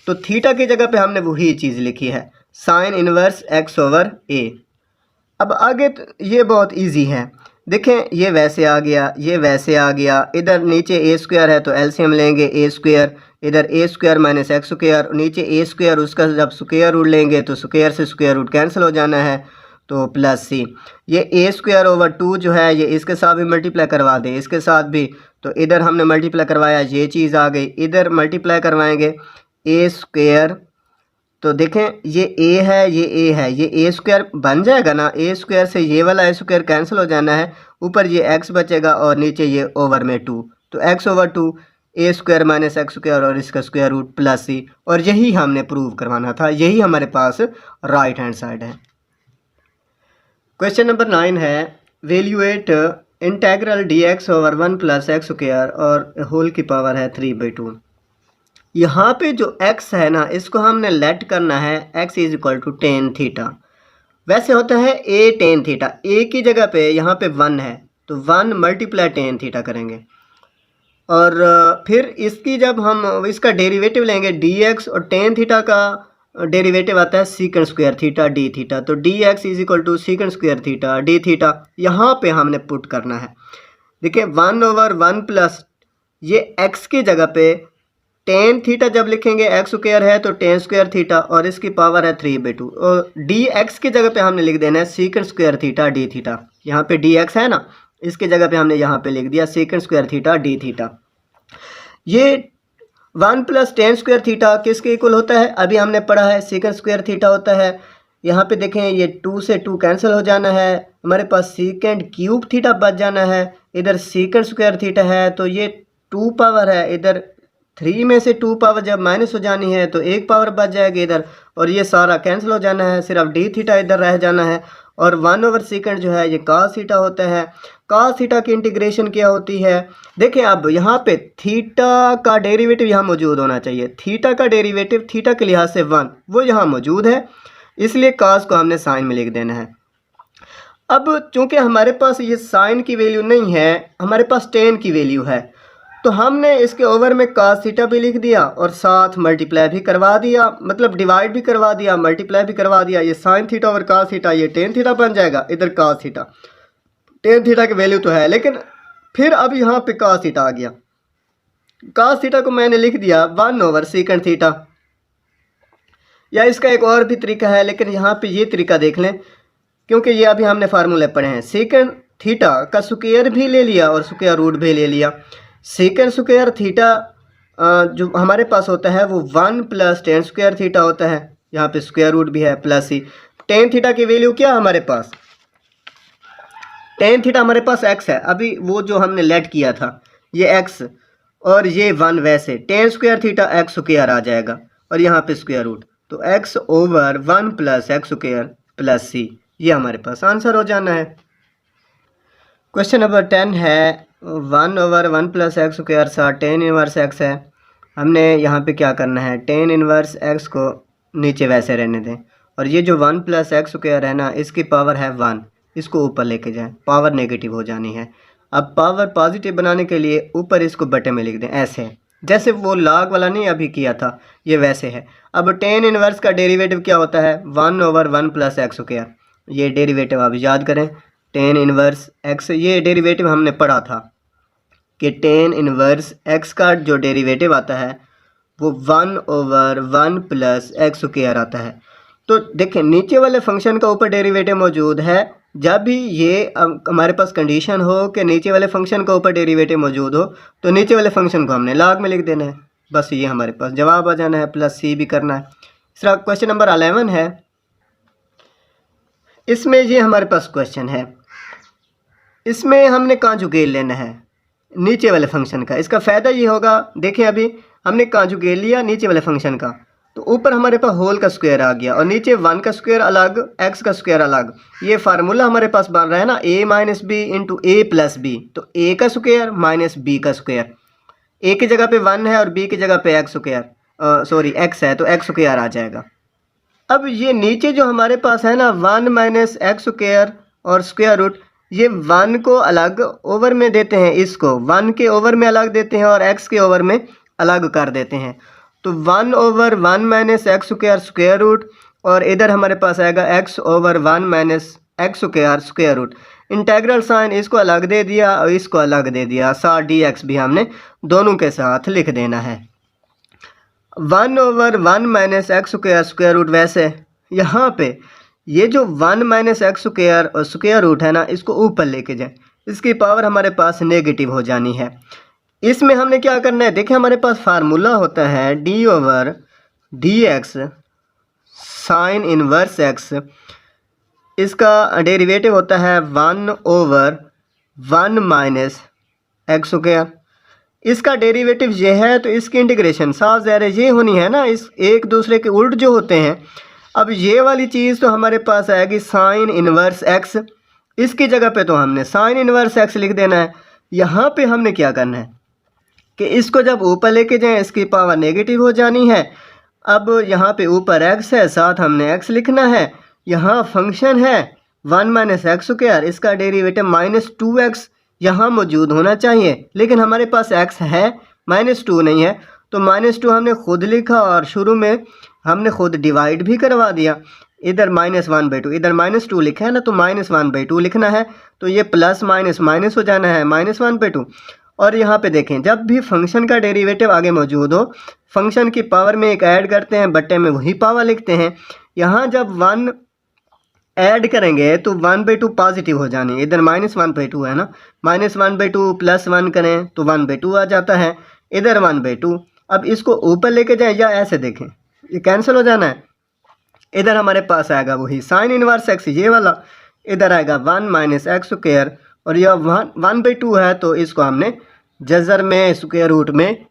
[SPEAKER 1] तो थीटा की जगह पे हमने वही चीज़ लिखी है, साइन इनवर्स x/a। अब आगे तो ये बहुत इजी है, देखें ये वैसे आ गया, ये वैसे आ गया, इधर नीचे a² है तो एलसीएम लेंगे a², इधर a² माइनस x², नीचे a², उसका जब स्क्वायर रूट लेंगे तो स्क्वायर से स्क्वायर रूट कैंसिल हो जाना है, तो प्लस सी। ये a²/2 जो है ये इसके साथ भी मल्टीप्लाई करवा दें, इसके साथ भी, तो इधर हमने मल्टीप्लाई करवाया, ये चीज़ आ गई, इधर मल्टीप्लाई करवाएंगे a², तो देखें ये a है, ये a है, ये a² बन जाएगा ना, a² से ये वाला a² कैंसिल हो जाना है, ऊपर ये x बचेगा और नीचे ये ओवर में 2, तो x/2 a² माइनस x² और इसका स्क्वायर रूट प्लस सी। और यही हमने प्रूव करवाना था, यही हमारे पास राइट हैंड साइड है। क्वेश्चन नंबर 9 है, वैल्यूएट इंटेग्रल dx/1 + x² और होल की पावर है 3/2। यहाँ पे जो x है ना, इसको हमने लेट करना है x = tan थीटा। वैसे होता है a tan थीटा, a की जगह पे यहाँ पे 1 है तो 1 मल्टीप्लाई tan थीटा करेंगे, और फिर इसकी जब हम इसका डेरिवेटिव लेंगे dx, और tan थीटा का डेरिवेटिव आता है secant square theta d theta, तो dx = secant square theta d theta यहाँ पे हमने पुट करना है। देखिए 1/1 प्लस ये x की जगह पे tan थीटा जब लिखेंगे x² है तो tan स्क्वायर थीटा और इसकी पावर है 3/2, और dx की जगह पे हमने लिख देना है secant square theta d theta. यहाँ पे dx है ना, इसकी जगह पे हमने यहाँ पे लिख दिया secant square theta d theta. ये 1 + tan स्क्वायर थीटा किसके इक्वल होता है, अभी हमने पढ़ा है सीकेंट स्क्वायर थीटा होता है यहाँ पे देखें ये 2 से 2 कैंसिल हो जाना है, हमारे पास सीकेंड क्यूब थीटा बच जाना है, इधर सीकेंड स्क्वायर थीटा है तो ये 2 पावर है, इधर 3 में से 2 पावर जब माइनस हो जानी है तो 1 पावर बच जाएगी इधर, और ये सारा कैंसिल हो जाना है, सिर्फ डी थीटा इधर रह जाना है। और 1 ओवर सेकेंड जो है ये cos थीटा होता है। cos थीटा की इंटीग्रेशन क्या होती है, देखें अब यहाँ पे थीटा का डेरिवेटिव यहाँ मौजूद होना चाहिए, थीटा का डेरिवेटिव थीटा के लिहाज से 1 वो यहाँ मौजूद है, इसलिए cos को हमने साइन में लिख देना है। अब चूंकि हमारे पास ये साइन की वैल्यू नहीं है, हमारे पास टेन की वैल्यू है, तो हमने इसके ओवर में cos थीटा भी लिख दिया और साथ मल्टीप्लाई भी करवा दिया, मतलब डिवाइड भी करवा दिया, मल्टीप्लाई भी करवा दिया। ये साइन थीटा और cos थीटा ये टेन थीटा बन जाएगा, इधर cos थीटा, टेन थीटा की वैल्यू तो है, लेकिन फिर अब यहाँ पे cos थीटा आ गया। cos थीटा को मैंने लिख दिया 1 ओवर सेकेंड थीटा, या इसका एक और भी तरीका है, लेकिन यहाँ पे ये तरीका देख लें क्योंकि ये अभी हमने फार्मूले पढ़े हैं। सेकेंड थीटा का स्क्वायर भी ले लिया और स्क्वायर रूट भी ले लिया। सेकेंड स्क्वायर थीटा जो हमारे पास होता है वो 1 प्लस टेन स्क्वायर थीटा होता है, यहाँ पे स्क्वायर रूट भी है प्लस ही। टेन थीटा की वैल्यू क्या हमारे पास, टेन थीटा हमारे पास x है, अभी वो जो हमने लेट किया था ये x और ये 1, वैसे tan square theta x square आ जाएगा और यहाँ पे स्क्वायर रूट, तो x over 1 plus x square plus c, ये हमारे पास आंसर हो जाना है। क्वेश्चन नंबर 10 है 1 ओवर 1 प्लस एक्स स्क्वायर साथ टेन इनवर्स एक्स है। हमने यहाँ पे क्या करना है, टेन इनवर्स एक्स को नीचे वैसे रहने दें, और ये जो 1 प्लस एक्स स्क्वायर है ना, इसकी पावर है 1, इसको ऊपर लेके जाएं, पावर नेगेटिव हो जानी है। अब पावर पॉजिटिव बनाने के लिए ऊपर इसको बटे में लिख दें, ऐसे जैसे वो लॉग वाला नहीं अभी किया था, ये वैसे है। अब टेन इनवर्स का डेरिवेटिव क्या होता है, 1 ओवर 1 प्लस एक्स स्क्वायर, ये डेरिवेटिव आप याद करें, टेन इनवर्स एक्स, ये डेरिवेटिव हमने पढ़ा था कि टेन इनवर्स एक्स का जो डेरिवेटिव आता है वो 1 ओवर 1 प्लस एक्स स्क्वायर आता है। तो देखें नीचे वाले फंक्शन का ऊपर डेरिवेटिव मौजूद है, जब भी ये हमारे पास कंडीशन हो कि नीचे वाले फंक्शन का ऊपर डेरिवेटिव मौजूद हो तो नीचे वाले फंक्शन को हमने लॉग में लिख देना है, बस ये हमारे पास जवाब आ जाना है, प्लस सी भी करना है। इसका क्वेश्चन नंबर 11 है, इसमें ये हमारे पास क्वेश्चन है, इसमें हमने कॉन्जुगेट लेना है नीचे वाले फंक्शन का। इसका फ़ायदा ये होगा, देखें अभी हमने कॉन्जुगेट लिया नीचे वाले फंक्शन का, तो ऊपर हमारे पास होल का स्क्वायर आ गया और नीचे 1 का स्क्वायर अलग, x का स्क्वायर अलग। ये फार्मूला हमारे पास बन रहा है ना, a minus B into A plus B, तो a का स्क्वायर माइनस b का स्क्वायर, a की जगह पे 1 है और b की जगह पे x है तो x स्क्वायर आ जाएगा। अब ये नीचे जो हमारे पास है ना 1 माइनस एक्स स्क्वायर और स्क्वायर रूट, ये 1 को अलग ओवर में देते हैं, इसको 1 के ओवर में अलग देते हैं और x के ओवर में अलग कर देते हैं, तो 1 over 1 minus X square square root, और इधर हमारे पास आएगा x over 1 minus X square square root. Integral sine इसको अलग दे दिया और इसको अलग दे दिया, साथ dx भी हमने दोनों के साथ लिख देना है। 1 over 1 minus X square square root, वैसे यहाँ पे ये जो 1 माइनस एक्स स्क्वायर और स्क्वायर रूट है ना, इसको ऊपर लेके जाएं, इसकी पावर हमारे पास नेगेटिव हो जानी है। इसमें हमने क्या करना है, देखिए हमारे पास फार्मूला होता है D over D x sine inverse x, इसका डेरिवेटिव होता है 1 ओवर 1 माइनस एक्स स्क्वायर, इसका डेरिवेटिव ये है तो इसकी इंटीग्रेशन साफ ज़ाहिर ये होनी है ना, इस एक दूसरे के उल्ट जो होते हैं। अब ये वाली चीज़ तो हमारे पास आएगी साइन इनवर्स एक्स, इसकी जगह पे तो हमने साइन इनवर्स एक्स लिख देना है। यहाँ पे हमने क्या करना है कि इसको जब ऊपर लेके जाएं इसकी पावर नेगेटिव हो जानी है। अब यहाँ पे ऊपर x है, साथ हमने x लिखना है, यहाँ फंक्शन है 1 माइनस एक्स स्क्वायर, इसका डेरिवेटिव माइनस 2x यहाँ मौजूद होना चाहिए, लेकिन हमारे पास x है -2 नहीं है, तो -2 हमने खुद लिखा और शुरू में हमने खुद डिवाइड भी करवा दिया। इधर -1/2, इधर -2 लिखा है ना, तो -1/2 लिखना है, तो ये प्लस माइनस माइनस हो जाना है -1/2। और यहाँ पे देखें जब भी फंक्शन का डेरिवेटिव आगे मौजूद हो, फंक्शन की पावर में एक ऐड करते हैं, बट्टे में वही पावर लिखते हैं। यहाँ जब 1 ऐड करेंगे तो 1/2 पॉजिटिव हो जानी, इधर -1/2 है ना, -1/2 प्लस 1 करें तो 1/2 आ जाता है, इधर 1/2। अब इसको ऊपर लेके जाएं या ऐसे देखें, ये कैंसिल हो जाना है, इधर हमारे पास आएगा वही साइन इनवर्स एक्स ये वाला, इधर आएगा 1 माइनस एक्स स्क्वायर, और यह 1/2 है तो इसको हमने जजर में स्क्वायर रूट में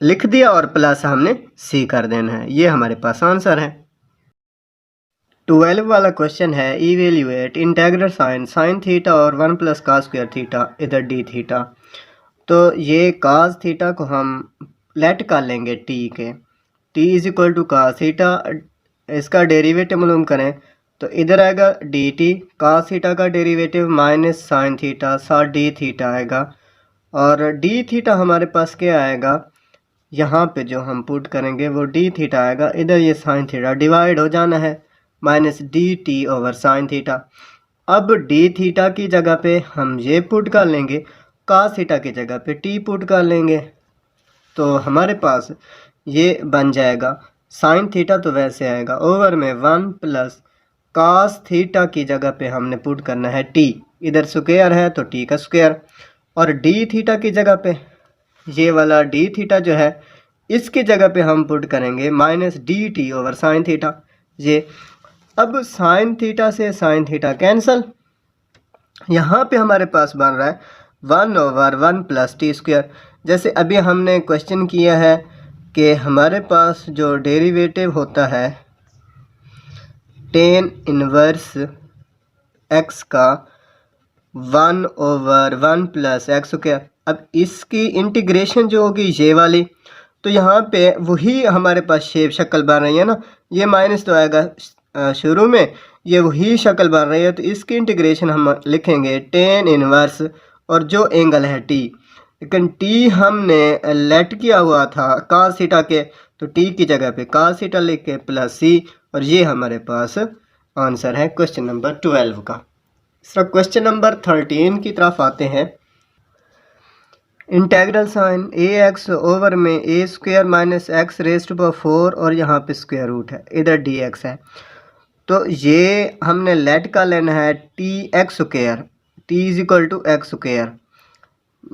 [SPEAKER 1] लिख दिया और प्लस हमने सी कर देना है। ये हमारे पास आंसर है। 12 वाला क्वेश्चन है इवेल्युएट इंटेग्रल साइन थीटा और 1 प्लस कास स्क्वायर थीटा इधर डी थीटा। तो ये कास थीटा को हम लेट कर लेंगे टी के, T is equal to cos theta, इसका डेरिवेटिव मालूम करें तो इधर आएगा डी टी, कास थीटा का डेरिवेटिव माइनस साइन थीटा सा डी थीटा आएगा, और डी थीटा हमारे पास क्या आएगा, यहाँ पे जो हम पुट करेंगे वो डी थीटा आएगा, इधर ये साइन थीटा डिवाइड हो जाना है minus D T over sine theta. अब डी थीटा की जगह पे हम ये पुट कर लेंगे, कास थीटा की जगह पे टी पुट कर लेंगे, तो हमारे पास ये बन जाएगा साइन थीटा तो वैसे आएगा ओवर में 1 प्लस कास थीटा की जगह पे हमने पुट करना है टी, इधर स्क्वायर है तो टी का स्क्वायर, और डी थीटा की जगह पे ये वाला डी थीटा जो है इसकी जगह पे हम पुट करेंगे minus D T over sine theta. ये अब साइन थीटा से साइन थीटा कैंसल, यहाँ पे हमारे पास बन रहा है 1 ओवर 1 प्लस टी स्क्वायर। जैसे अभी हमने क्वेश्चन किया है कि हमारे पास जो डेरिवेटिव होता है टेन इनवर्स एक्स का 1 ओवर 1 प्लस एक्स स्क्वायर, अब इसकी इंटीग्रेशन जो होगी ये वाली, तो यहाँ पे वही हमारे पास शेप शक्ल बन रही है ना, ये माइनस तो आएगा शुरू में, ये वही शक्ल बन रही है, तो इसकी इंटीग्रेशन हम लिखेंगे टेन इनवर्स और जो एंगल है टी, लेकिन टी हमने लेट किया हुआ था कास थीटा के, तो टी की जगह पे कास थीटा लिख के प्लस सी, और ये हमारे पास आंसर है क्वेश्चन नंबर 12 का। इसका क्वेश्चन नंबर 13 की तरफ आते हैं। Integral sine a x over में a square minus x raise to power 4 और यहाँ पे स्क्वायर रूट है, इधर डी एक्स है, तो ये हमने लेट का लेना है T X square, T is equal to X square,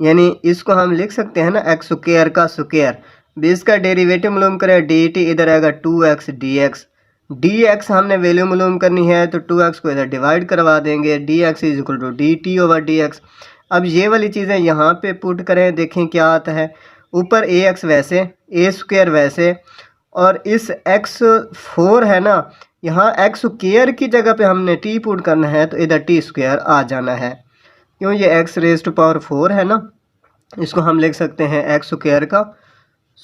[SPEAKER 1] यानी इसको हम लिख सकते हैं ना एक्स स्क्वायर का स्क्वायर, इसका डेरिवेटिव मालूम करें डी टी, इधर आएगा 2x dx, dx हमने वैल्यू मालूम करनी है तो 2x को इधर डिवाइड करवा देंगे, dx is equal to D T over dx। अब ये वाली चीज़ें यहाँ पे पुट करें, देखें क्या आता है, ऊपर ax वैसे a स्क्वायर वैसे, और इस x4 है ना, यहाँ x स्क्वायर की जगह पे हमने t पुट करना है तो इधर t स्क्वायर आ जाना है, क्यों ये x रेज टू पावर 4 है ना, इसको हम लिख सकते हैं x स्क्वायर का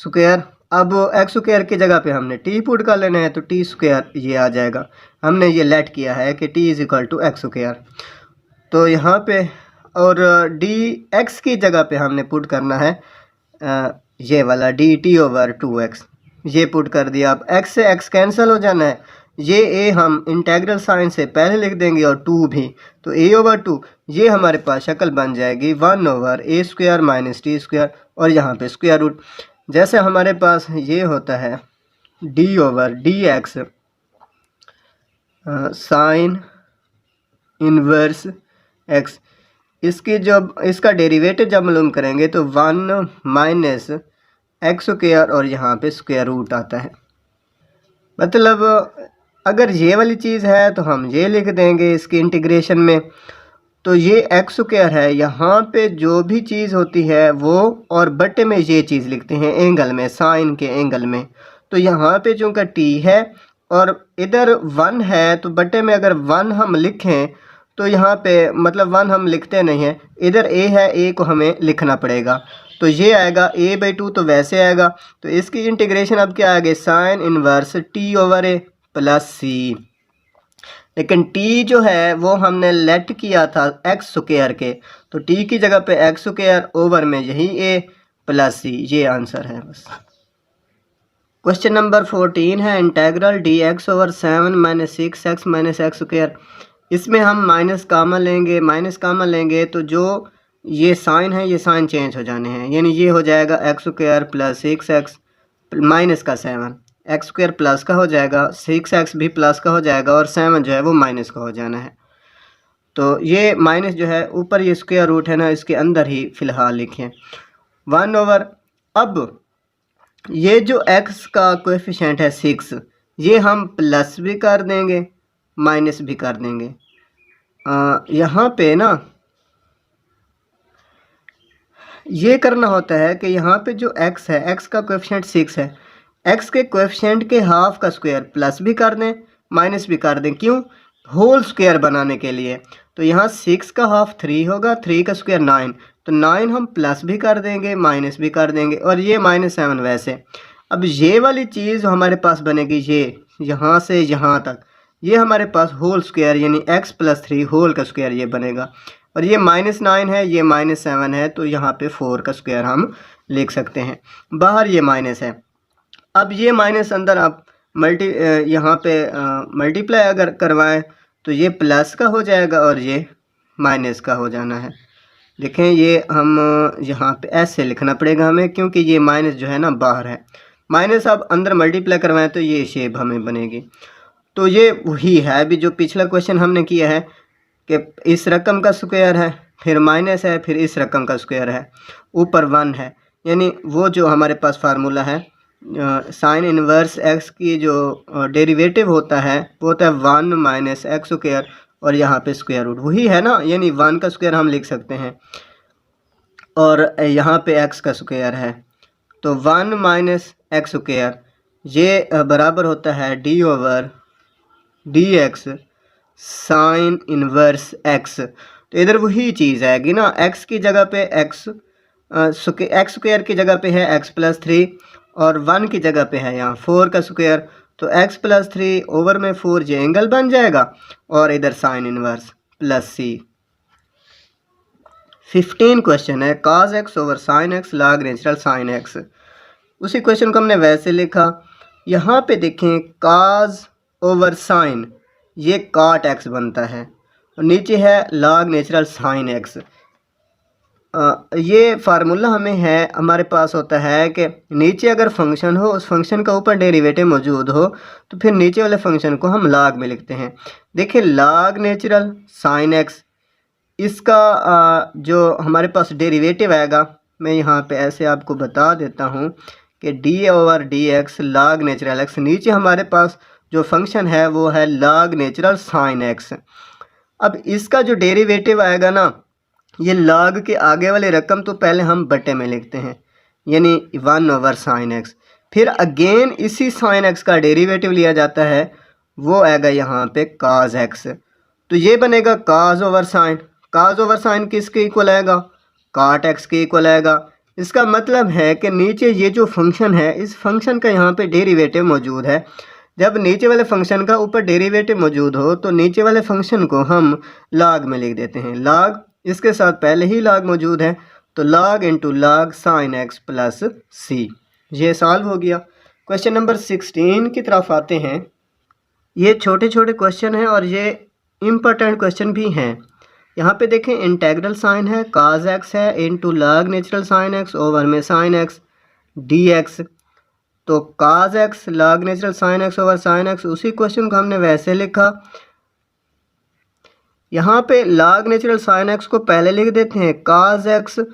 [SPEAKER 1] स्क्वायर। अब एक्स स्क्वायर की जगह पे हमने टी पुट कर लेना है तो टी स्क्वायर ये आ जाएगा, हमने ये लेट किया है कि T is equal to X square, तो यहाँ पे और डी एक्स की जगह पे हमने पुट करना है ये वाला डी टी ओवर 2x, ये पुट कर दिया। अब x से x कैंसिल हो जाना है, ये a हम इंटेग्रल साइन से पहले लिख देंगे और 2 भी, तो a ओवर 2 ये हमारे पास शक्ल बन जाएगी 1 over a square minus T square, और यहाँ पे स्क्वायर रूट, जैसे हमारे पास ये होता है d over D x sine inverse x, इसकी जब इसका डेरिवेटिव जब मालूम करेंगे तो 1 माइनस एक्स स्क्वायर और यहाँ पे स्क्वायर रूट आता है। मतलब अगर ये वाली चीज़ है तो हम ये लिख देंगे इसकी इंटीग्रेशन में, तो ये एक्स स्क्वायर है, यहाँ पे जो भी चीज़ होती है वो, और बटे में ये चीज़ लिखते हैं एंगल में, साइन के एंगल में, तो यहाँ पे चूँकि टी है और इधर 1 है तो बटे में अगर 1 हम लिखें तो यहाँ पे मतलब 1 हम लिखते नहीं हैं, इधर a है, a को हमें लिखना पड़ेगा, तो ये आएगा a/2, तो वैसे आएगा, तो इसकी इंटीग्रेशन अब क्या आएगा sine inverse t over a plus c, लेकिन t जो है वो हमने लेट किया था एक्स स्क्वायर के, तो t की जगह पे एक्स स्क्वायर ओवर में यही a प्लस सी, ये आंसर है बस। क्वेश्चन नंबर 14 है integral D x over 7 minus 6x minus X square, इसमें हम माइनस कामन लेंगे तो जो ये साइन है ये साइन चेंज हो जाने हैं, यानी ये हो जाएगा x square plus 6x minus का 7, एक्स स्क्वायर प्लस का हो जाएगा, 6x भी प्लस का हो जाएगा, और 7 जो है वो माइनस का हो जाना है, तो ये माइनस जो है ऊपर ये स्क्वायर रूट है ना, इसके अंदर ही फ़िलहाल लिखें 1 ओवर, अब ये जो x का कोएफिशिएंट है 6, ये हम प्लस भी कर देंगे, माइनस भी कर देंगे। यहाँ पे ना ये करना होता है कि यहाँ पे जो x है, x का कोएफिशिएंट 6 है, x के कोएफिशिएंट के हाफ का स्क्वायर प्लस भी कर दें, माइनस भी कर दें। क्यों? होल स्क्वायर बनाने के लिए। तो यहाँ 6 का हाफ 3 होगा, 3 का स्क्वायर 9, तो 9 हम प्लस भी कर देंगे, माइनस भी कर देंगे, और ये -7 वैसे। अब ये वाली चीज़ हमारे पास बनेगी, ये यहाँ से यहाँ तक, ये हमारे पास होल स्क्वायर यानी x + 3 होल का स्क्वायर ये बनेगा। और ये -9 है, ये -7 है, तो यहाँ पे 4 का स्क्वायर हम लिख सकते हैं। बाहर ये माइनस है। अब ये माइनस अंदर आप यहाँ पे मल्टीप्लाई अगर करवाएं तो ये प्लस का हो जाएगा और ये माइनस का हो जाना है। देखें, ये हम यहाँ पे ऐसे लिखना पड़ेगा हमें, क्योंकि ये माइनस जो है ना बाहर है। माइनस आप अंदर मल्टीप्लाई करवाएं तो ये शेप हमें बनेगी। तो ये वही है अभी जो पिछला क्वेश्चन हमने किया है कि इस रकम का स्क्वायर है, फिर माइनस है, फिर इस रकम का स्क्वायर है, ऊपर 1 है। यानी वो जो हमारे पास फार्मूला है साइन इनवर्स x की जो डेरिवेटिव होता है वो होता है 1 - x स्क्वायर, और यहाँ पे स्क्वायर रूट वही है ना, यानी 1 का स्क्वायर हम लिख सकते हैं और यहाँ पे x का स्क्वायर है, तो 1 - x स्क्वायर ये बराबर होता है d/dx साइन इनवर्स x। तो इधर वही चीज़ आएगी ना, x की जगह पे x स्क्वायर की जगह पे है x + 3 और 1 की जगह पे है यहाँ 4 का स्क्वायर, तो x + 3 ओवर में 4 ये एंगल बन जाएगा, और इधर साइन इनवर्स +c। 15 क्वेश्चन है cos x over sin x log natural sin x। उसी क्वेश्चन को हमने वैसे लिखा। यहाँ पे देखें cos ओवर sin ये cot x बनता है, और नीचे है log नेचुरल sin x। ये फार्मूला हमें है, हमारे पास होता है कि नीचे अगर फंक्शन हो, उस फंक्शन का ऊपर डेरिवेटिव मौजूद हो, तो फिर नीचे वाले फंक्शन को हम log में लिखते हैं। देखिए log नेचुरल sin x, इसका जो हमारे पास डेरिवेटिव आएगा, मैं यहाँ पे ऐसे आपको बता देता हूँ कि d/dx log नेचुरल x, नीचे हमारे पास जो फंक्शन है वो है log नेचुरल sin x। अब इसका जो डेरिवेटिव आएगा ना, ये log के आगे वाली रकम तो पहले हम बटे में लिखते हैं, यानी 1/sin x, फिर अगेन इसी sin x का डेरिवेटिव लिया जाता है, वो आएगा यहाँ पे cos x। तो ये बनेगा cos over sine. cos over sine किसके इक्वल आएगा? cot x के इक्वल आएगा। इसका मतलब है कि नीचे ये जो फंक्शन है, इस फंक्शन का यहाँ पे डेरिवेटिव मौजूद है। जब नीचे वाले फंक्शन का ऊपर डेरिवेटिव मौजूद हो तो नीचे वाले फंक्शन को हम log में लिख देते हैं। log इसके साथ पहले ही log मौजूद है, तो log × log sin x + c। ये सॉल्व हो गया। क्वेश्चन नंबर 16 की तरफ आते हैं। ये छोटे छोटे क्वेश्चन हैं और ये इम्पोर्टेंट क्वेश्चन भी हैं। यहाँ पे देखें इंटेग्रल साइन है, cos x है × log natural sin x over में sin x dx। तो cos x log natural sin x over sin x, उसी क्वेश्चन को हमने वैसे लिखा। यहाँ पे log नेचुरल sin x को पहले लिख देते हैं, cos x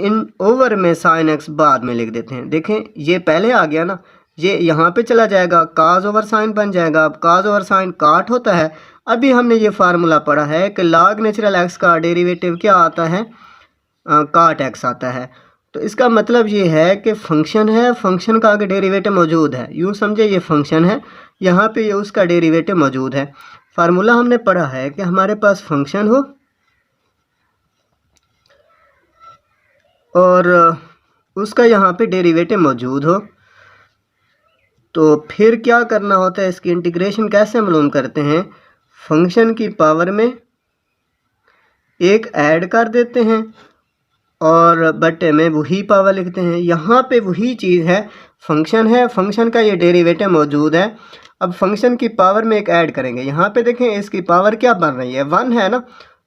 [SPEAKER 1] इन ओवर में sin x बाद में लिख देते हैं। देखें ये पहले आ गया ना, ये यहाँ पे चला जाएगा, cos ओवर sin बन जाएगा। अब cos ओवर sin काट होता है। अभी हमने ये फार्मूला पढ़ा है कि log नेचुरल x का डेरिवेटिव क्या आता है? cot x आता है। तो इसका मतलब ये है कि फंक्शन है, फंक्शन का आगे डेरिवेटिव मौजूद है। यूँ समझे ये फंक्शन है, यहाँ पे ये उसका डेरिवेटिव मौजूद है। फार्मूला हमने पढ़ा है कि हमारे पास फंक्शन हो और उसका यहाँ पे डेरिवेटिव मौजूद हो, तो फिर क्या करना होता है, इसकी इंटीग्रेशन कैसे मालूम करते हैं? फंक्शन की पावर में एक ऐड कर देते हैं और बटे में वही पावर लिखते हैं। यहाँ पे वही चीज़ है, फंक्शन है, फंक्शन का ये डेरिवेटिव मौजूद है। अब फंक्शन की पावर में एक ऐड करेंगे। यहाँ पे देखें इसकी पावर क्या बन रही है? 1 है ना,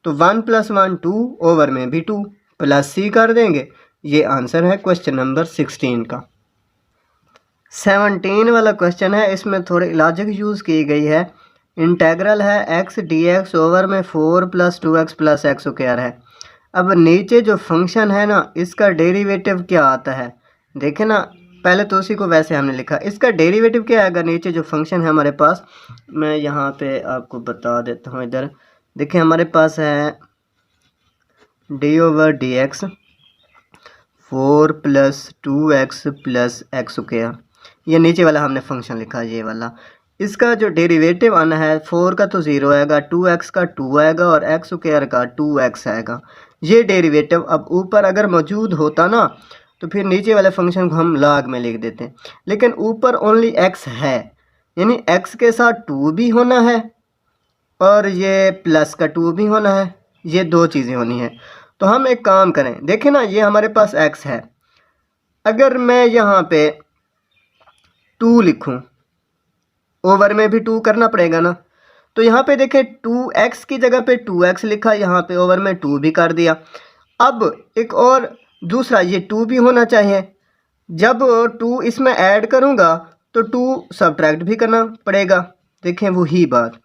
[SPEAKER 1] तो 1 + 1 2 ओवर में भी 2 प्लस c कर देंगे। ये आंसर है क्वेश्चन नंबर 16 का। 17 वाला क्वेश्चन है, इसमें थोड़ी लॉजिक यूज़ की गई है। इंटेग्रल है x dx ओवर में 4 + 2x + x स्क्वायर है। अब नीचे जो फंक्शन है ना, इसका डेरिवेटिव क्या आता है? देखें ना, पहले तो उसी को वैसे हमने लिखा। इसका डेरिवेटिव क्या आएगा, नीचे जो फंक्शन है हमारे पास, मैं यहाँ पे आपको बता देता हूँ। इधर देखिए हमारे पास है d/dx 4 + 2x + x²। ये नीचे वाला हमने फंक्शन लिखा, ये वाला। इसका जो डेरिवेटिव आना है, 4 का तो 0 आएगा, 2x का 2 आएगा और x² का 2x आएगा। ये डेरिवेटिव अब ऊपर अगर मौजूद होता ना तो फिर नीचे वाले फंक्शन को हम log में लिख देते, लेकिन ऊपर ओनली x है, यानी x के साथ 2 भी होना है और ये प्लस का 2 भी होना है, ये दो चीज़ें होनी है। तो हम एक काम करें, देखें ना, ये हमारे पास x है, अगर मैं यहाँ पे 2 लिखूं, ओवर में भी 2 करना पड़ेगा ना, तो यहाँ पे देखें 2x की जगह पे 2x लिखा, यहाँ पे ओवर में 2 भी कर दिया। अब एक और दूसरा, ये 2 भी होना चाहिए, जब 2 इसमें ऐड करूँगा तो 2 सब्ट्रैक्ट भी करना पड़ेगा। देखें वही बात,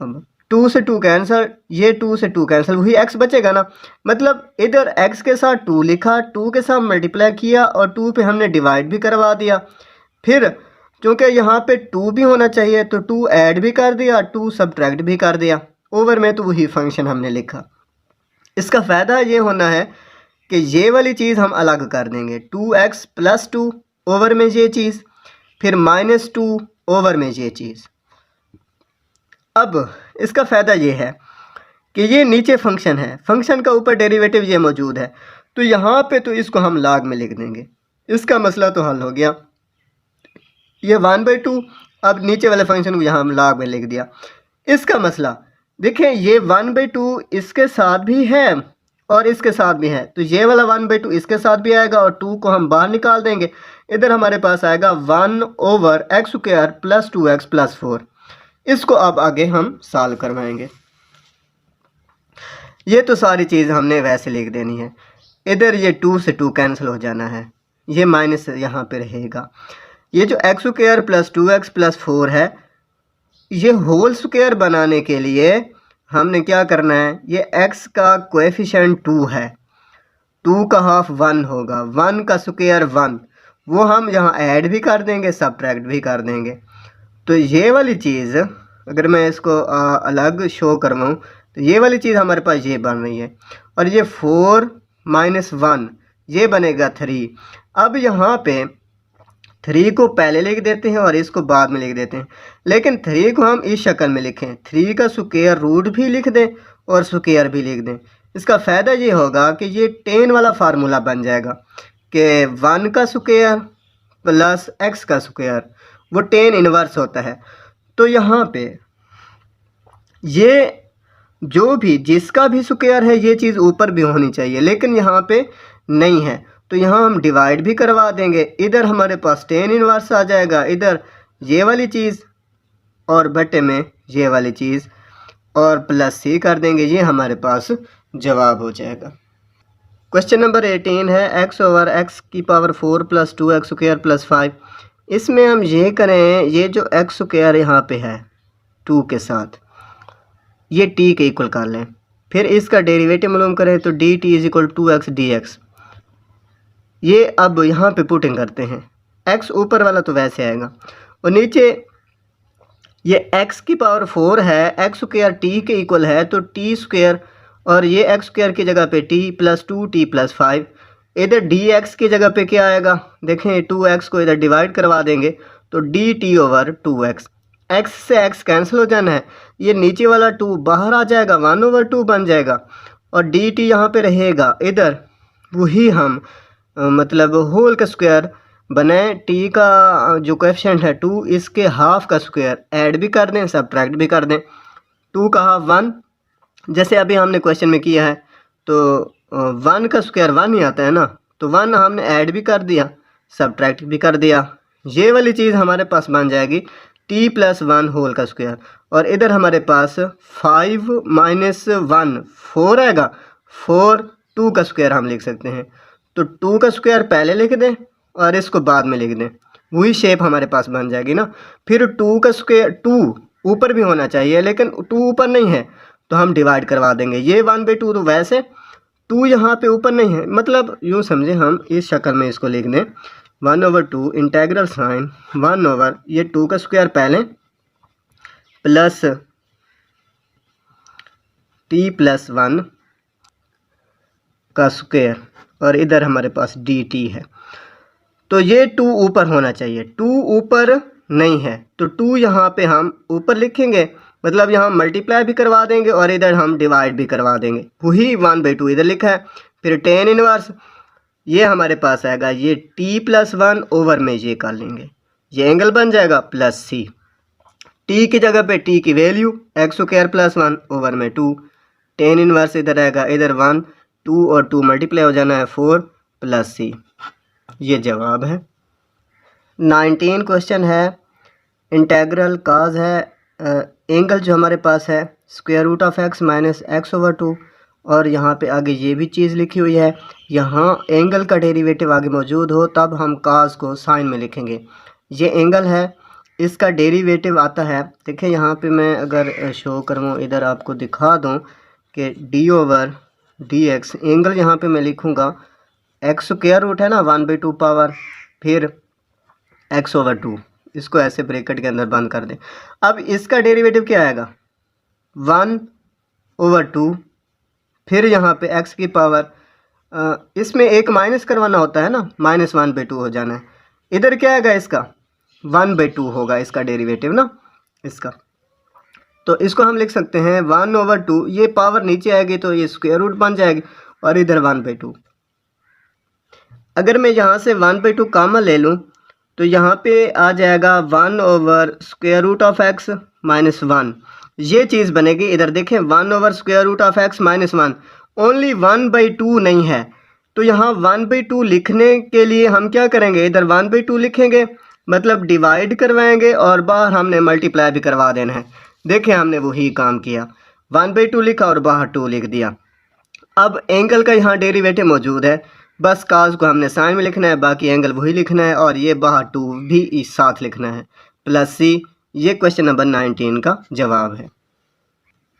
[SPEAKER 1] अब 2 से 2 कैंसिल, ये 2 से 2 कैंसिल, वही x बचेगा ना। मतलब इधर x के साथ 2 लिखा, 2 के साथ मल्टीप्लाई किया और 2 पे हमने डिवाइड भी करवा दिया। फिर क्योंकि यहाँ पे 2 भी होना चाहिए तो 2 ऐड भी कर दिया, 2 सब्ट्रैक्ट भी कर दिया। ओवर में तो वही फंक्शन हमने लिखा। इसका फ़ायदा ये होना है कि ये वाली चीज़ हम अलग कर देंगे, 2x + 2 ओवर में ये चीज़, फिर -2 ओवर में ये चीज़। अब इसका फ़ायदा ये है कि ये नीचे फंक्शन है, फंक्शन का ऊपर डेरिवेटिव ये मौजूद है, तो यहाँ पे तो इसको हम log में लिख देंगे। इसका मसला तो हल हो गया। ये 1/2, अब नीचे वाले फंक्शन को यहाँ हम log में लिख दिया। इसका मसला देखें, ये 1/2 इसके साथ भी है और इसके साथ भी है, तो ये वाला 1/2 इसके साथ भी आएगा और 2 को हम बाहर निकाल देंगे। इधर हमारे पास आएगा 1/x² + 2x + 4। इसको अब आगे हम सॉल्व करवाएंगे। ये तो सारी चीज़ हमने वैसे लिख देनी है। इधर ये 2 से 2 कैंसिल हो जाना है, ये माइनस यहाँ पे रहेगा। ये जो x² + 2x + 4 है, ये होल स्क्वायर बनाने के लिए हमने क्या करना है, ये x का कोएफिशिएंट 2 है, 2 का हाफ 1 होगा, 1 का स्क्वायर 1, वो हम यहाँ ऐड भी कर देंगे, सब्ट्रैक्ट भी कर देंगे। तो ये वाली चीज़ अगर मैं इसको अलग शो करवाऊँ तो ये वाली चीज़ हमारे पास ये बन रही है, और ये 4 - 1 ये बनेगा 3। अब यहाँ पे 3 को पहले लिख देते हैं और इसको बाद में लिख देते हैं, लेकिन 3 को हम इस शक्ल में लिखें, 3 का स्क्वायर रूट भी लिख दें और स्क्वायर भी लिख दें। इसका फ़ायदा ये होगा कि ये tan वाला फार्मूला बन जाएगा कि 1 का स्क्वायर + x का स्क्वायर, वो tan इनवर्स होता है। तो यहाँ पे ये जो भी जिसका भी स्क्वायर है, ये चीज़ ऊपर भी होनी चाहिए, लेकिन यहाँ पे नहीं है, तो यहाँ हम डिवाइड भी करवा देंगे। इधर हमारे पास tan इनवर्स आ जाएगा, इधर ये वाली चीज़ और बटे में ये वाली चीज़ और +c कर देंगे, ये हमारे पास जवाब हो जाएगा। क्वेश्चन नंबर 18 है x/x⁴ + 2x² + 5। इसमें हम ये करें, ये जो x² यहाँ पे है 2 के साथ, ये t के इक्वल कर लें, फिर इसका डेरिवेटिव मालूम करें तो dt = 2x dx। ये अब यहाँ पे पुटिंग करते हैं, x ऊपर वाला तो वैसे आएगा और नीचे ये x⁴ है, x² t के इक्वल है तो t² और ये x² की जगह पे t + 2t + 5। इधर dx की जगह पे क्या आएगा, देखें 2x को इधर डिवाइड करवा देंगे तो dt/2x, x से x कैंसिल हो जाना है, ये नीचे वाला 2 बाहर आ जाएगा, 1/2 बन जाएगा और dt यहाँ पे रहेगा। इधर वही हम मतलब होल का स्क्वायर बनाएं, t का जो कोएफिशिएंट है 2, इसके हाफ का स्क्वायर ऐड भी कर दें, सब्ट्रैक्ट भी कर दें। 2 का हाफ 1, जैसे अभी हमने क्वेश्चन में किया है, तो 1 का स्क्वायर 1 ही आता है ना, तो 1 हमने ऐड भी कर दिया, सब्ट्रैक्ट भी कर दिया। ये वाली चीज़ हमारे पास बन जाएगी t + 1 होल का स्क्वायर, और इधर हमारे पास 5 - 1 4 आएगा, 4 2 का स्क्वायर हम लिख सकते हैं, तो 2 का स्क्वायर पहले लिख दें और इसको बाद में लिख दें, वही शेप हमारे पास बन जाएगी ना। फिर 2 का स्क्वायर, 2 ऊपर भी होना चाहिए, लेकिन 2 ऊपर नहीं है तो हम डिवाइड करवा देंगे, ये 1/2 तो वैसे 2 यहाँ पे ऊपर नहीं है, मतलब यूँ समझे हम इस शक्ल में इसको लिख दें 1/2 इंटेग्रल साइन 1 ये 2 का स्क्वायर पहले प्लस t+1 का स्क्वायर और इधर हमारे पास dt है। तो ये 2 ऊपर होना चाहिए, 2 ऊपर नहीं है तो 2 यहाँ पे हम ऊपर लिखेंगे, मतलब यहाँ मल्टीप्लाई भी करवा देंगे और इधर हम डिवाइड भी करवा देंगे। वही 1/2 इधर लिखा है। फिर tan इनवर्स ये हमारे पास आएगा, ये t+1 ओवर में ये कर लेंगे, ये एंगल बन जाएगा +c। t की जगह पे t की वैल्यू x² + 1 ओवर में 2, tan इनवर्स इधर आएगा, इधर 1 2 और 2 मल्टीप्लाई हो जाना है 4 +c। ये जवाब है। 19 क्वेश्चन है, इंटेग्रल काज है, एंगल जो हमारे पास है √(x - x/2) और यहाँ पे आगे ये भी चीज़ लिखी हुई है। यहाँ एंगल का डेरिवेटिव आगे मौजूद हो तब हम काज को साइन में लिखेंगे। ये एंगल है, इसका डेरिवेटिव आता है, देखिए यहाँ पे मैं अगर शो करूँ इधर आपको दिखा दूँ कि d/dx एंगल यहाँ पे मैं लिखूँगा x² है ना 1/2 पावर फिर x/2, इसको ऐसे ब्रैकेट के अंदर बंद कर दें। अब इसका डेरिवेटिव क्या आएगा 1/2 फिर यहाँ पे x की पावर, इसमें एक माइनस करवाना होता है ना, -1/2 हो जाना है। इधर क्या आएगा इसका 1/2 होगा इसका डेरिवेटिव ना इसका, तो इसको हम लिख सकते हैं 1/2, ये पावर नीचे आएगी तो ये स्क्वायर रूट बन जाएगी और इधर 1/2। अगर मैं यहाँ से 1/2 कॉमन ले लूँ तो यहाँ पे आ जाएगा 1/√(x - 1), ये चीज़ बनेगी। इधर देखें 1/√(x - 1), ओनली 1/2 नहीं है, तो यहाँ 1/2 लिखने के लिए हम क्या करेंगे, इधर 1/2 लिखेंगे, मतलब डिवाइड करवाएंगे और बाहर हमने मल्टीप्लाई भी करवा देना है। देखें हमने वही काम किया, 1/2 लिखा और बाहर 2 लिख दिया। अब एंगल का यहाँ डेरिवेटिव मौजूद है, बस काज को हमने साइन में लिखना है, बाकी एंगल वही लिखना है और ये बाहर 2 भी इस साथ लिखना है +c। ये क्वेश्चन नंबर 19 का जवाब है।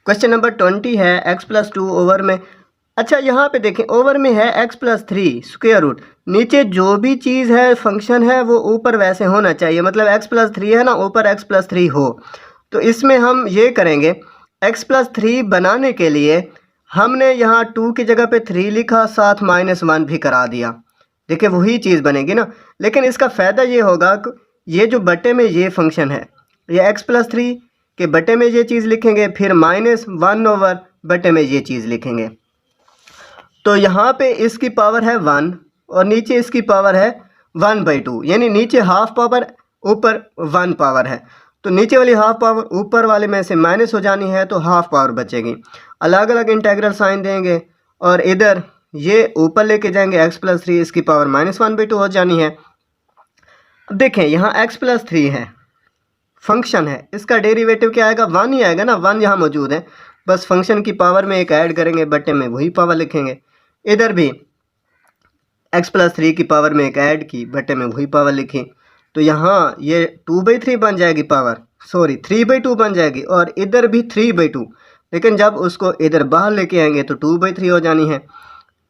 [SPEAKER 1] क्वेश्चन नंबर 20 है, x+2 ओवर में, अच्छा यहाँ पे देखें ओवर में है x+3 स्क्वायर रूट, नीचे जो भी चीज़ है फंक्शन है वो ऊपर वैसे होना चाहिए, मतलब x+3 है ना, ऊपर x+3 हो। तो इसमें हम ये करेंगे, x+3 बनाने के लिए हमने यहाँ 2 की जगह पे 3 लिखा, साथ -1 भी करा दिया, देखिए वही चीज़ बनेगी ना। लेकिन इसका फ़ायदा ये होगा कि ये जो बटे में ये फंक्शन है, ये x+3 के बटे में ये चीज़ लिखेंगे, फिर -1 ओवर बटे में ये चीज़ लिखेंगे। तो यहाँ पे इसकी पावर है 1 और नीचे इसकी पावर है 1/2, यानी नीचे हाफ पावर ऊपर 1 पावर है, तो नीचे वाली हाफ पावर ऊपर वाले में से माइनस हो जानी है तो हाफ पावर बचेगी। अलग अलग इंटेग्रल साइन देंगे और इधर ये ऊपर लेके जाएंगे x+3, इसकी पावर -1/2 हो जानी है। अब देखें यहाँ x+3 है, फंक्शन है, इसका डेरिवेटिव क्या आएगा 1 ही आएगा ना, 1 यहाँ मौजूद है, बस फंक्शन की पावर में एक ऐड करेंगे, बटे में वही पावर लिखेंगे। इधर भी x+3 की पावर में एक ऐड की, बटे में वही पावर लिखी, तो यहाँ ये 2/3 बन जाएगी पावर, सॉरी 3/2 बन जाएगी और इधर भी 3/2, लेकिन जब उसको इधर बाहर लेके आएंगे तो 2/3 हो जानी है।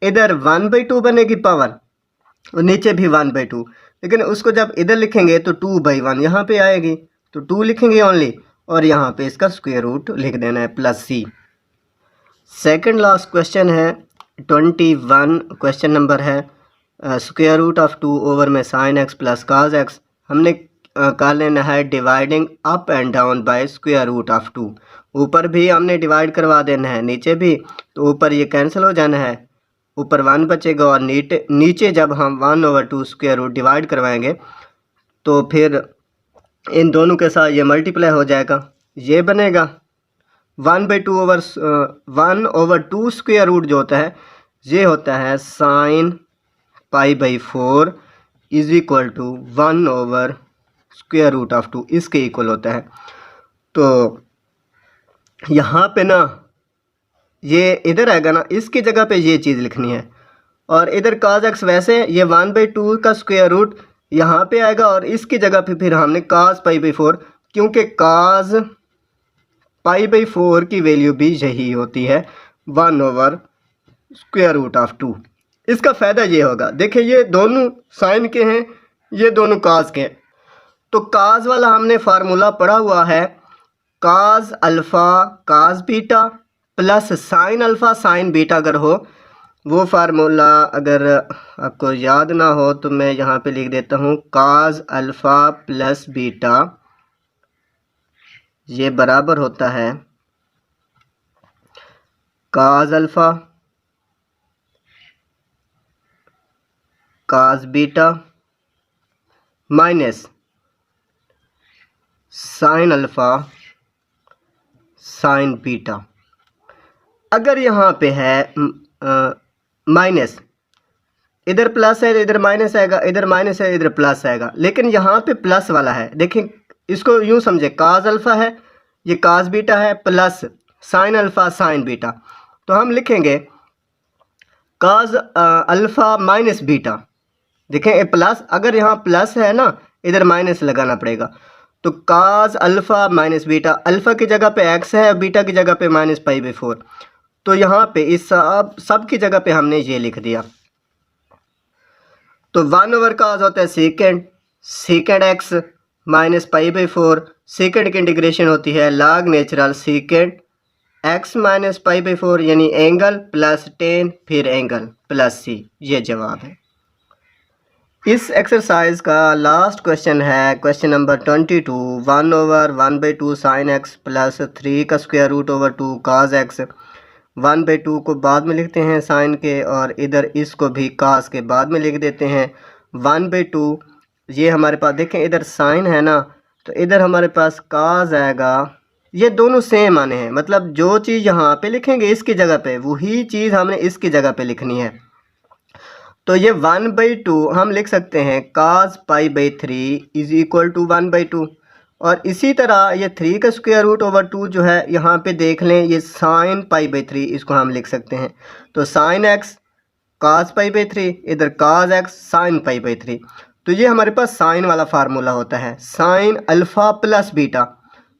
[SPEAKER 1] इधर 1/2 बनेगी पावर और नीचे भी 1/2, लेकिन उसको जब इधर लिखेंगे तो 2/1 यहाँ पे आएगी, तो 2 लिखेंगे ओनली और यहाँ पे इसका स्क्वायर रूट लिख देना है +c। सेकंड लास्ट क्वेश्चन है 21, क्वेश्चन नंबर है √2 ओवर में sin x + cos x, हमने कर लेना है dividing up and down by √2। ऊपर भी हमने डिवाइड करवा देना है, नीचे भी, तो ऊपर ये कैंसिल हो जाना है, ऊपर 1 बचेगा और नीचे जब हम 1/2 स्क्वायर रूट डिवाइड करवाएंगे तो फिर इन दोनों के साथ ये मल्टीप्लाई हो जाएगा, ये बनेगा 1/2 स्क्वायर रूट जो होता है ये होता है sin π/4 इज इक्वल टू 1/√2, इसके इक्वल होता है। तो यहाँ पे ना ये इधर आएगा ना, इसकी जगह पे ये चीज़ लिखनी है और इधर cos x वैसे ये 1/2 का स्क्वायर रूट यहाँ पे आएगा और इसकी जगह पे फिर हमने cos π/4, क्योंकि cos π/4 की वैल्यू भी यही होती है 1/√2। इसका फ़ायदा ये होगा, देखिए ये दोनों साइन के हैं, ये दोनों काज के। तो काज वाला हमने फार्मूला पढ़ा हुआ है, काज अल्फ़ा काज beta plus sine alpha sine beta. अगर हो वो फार्मूला अगर आपको याद ना हो तो मैं यहाँ पे लिख देता हूँ, काज अल्फ़ा प्लस बीटा ये बराबर होता है काज अल्फ़ा काज beta minus sine alpha sine beta. अगर यहाँ पे है माइनस, इधर प्लस है इधर माइनस आएगा, इधर माइनस है इधर प्लस आएगा, लेकिन यहाँ पे प्लस वाला है। देखिए इसको यूँ समझे, काज अल्फ़ा है ये काज बीटा है plus sine alpha sine beta. तो हम लिखेंगे काज अल्फ़ा माइनस बीटा। देखें ये प्लस, अगर यहाँ प्लस है ना इधर माइनस लगाना पड़ेगा। तो काज अल्फ़ा माइनस बीटा, अल्फ़ा की जगह पे एक्स है, बीटा की जगह पे माइनस पाई बाई 4। तो यहाँ पे इस सब की जगह पे हमने ये लिख दिया। तो 1 काज होता है second x minus pi by 4। Second की इंटीग्रेशन होती है log natural second x minus pi by 4 यानी एंगल प्लस 10 फिर एंगल प्लस सी। ये जवाब है। इस एक्सरसाइज का लास्ट क्वेश्चन है question number 22। 1/1/2 sine X plus 3 का square root over 2 cos X. 1/2 को बाद में लिखते हैं साइन के, और इधर इसको भी काज के बाद में लिख देते हैं 1/2। ये हमारे पास देखें इधर साइन है ना, तो इधर हमारे पास काज आएगा। ये दोनों सेम आने हैं, मतलब जो चीज़ यहाँ पे लिखेंगे इसकी जगह पे वही चीज़ हमने इसकी जगह पे लिखनी है। तो ये 1/2 हम लिख सकते हैं cause pi by 3 is equal to 1/2। और इसी तरह ये 3 का स्क्वायर रूट ओवर 2 जो है यहाँ पे देख लें, ये साइन पाई बाई 3 इसको हम लिख सकते हैं। तो sine x cause pi by 3, इधर काज एक्स साइन पाई बाई 3। तो ये हमारे पास साइन वाला फार्मूला होता है, साइन अल्फ़ा प्लस बीटा।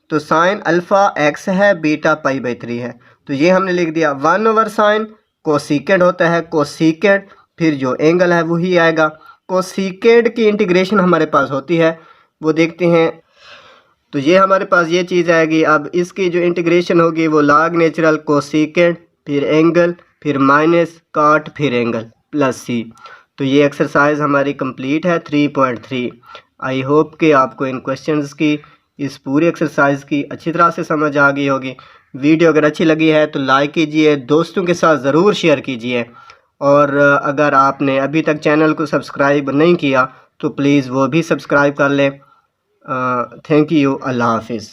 [SPEAKER 1] तो साइन अल्फ़ा एक्स है, बीटा पाई बाई 3 है। तो ये हमने लिख दिया 1/sin कोसीकेंड होता है कोसीकेंड, फिर जो एंगल है वही आएगा। कोसीकेंड की इंटीग्रेशन हमारे पास होती है, वो देखते हैं। तो ये हमारे पास ये चीज़ आएगी। अब इसकी जो इंटीग्रेशन होगी वो लॉग नेचुरल कोसीकेंड फिर एंगल फिर माइनस काट फिर एंगल प्लस सी। तो ये एक्सरसाइज हमारी कंप्लीट है 3.3। आई होप कि आपको इन क्वेश्चंस की, इस पूरी एक्सरसाइज की अच्छी तरह से समझ आ गई होगी। वीडियो अगर अच्छी लगी है तो लाइक कीजिए, दोस्तों के साथ ज़रूर शेयर कीजिए, और अगर आपने अभी तक चैनल को सब्सक्राइब नहीं किया तो प्लीज़ वो भी सब्सक्राइब कर लें। Thank you. अल्लाह हाफिज़।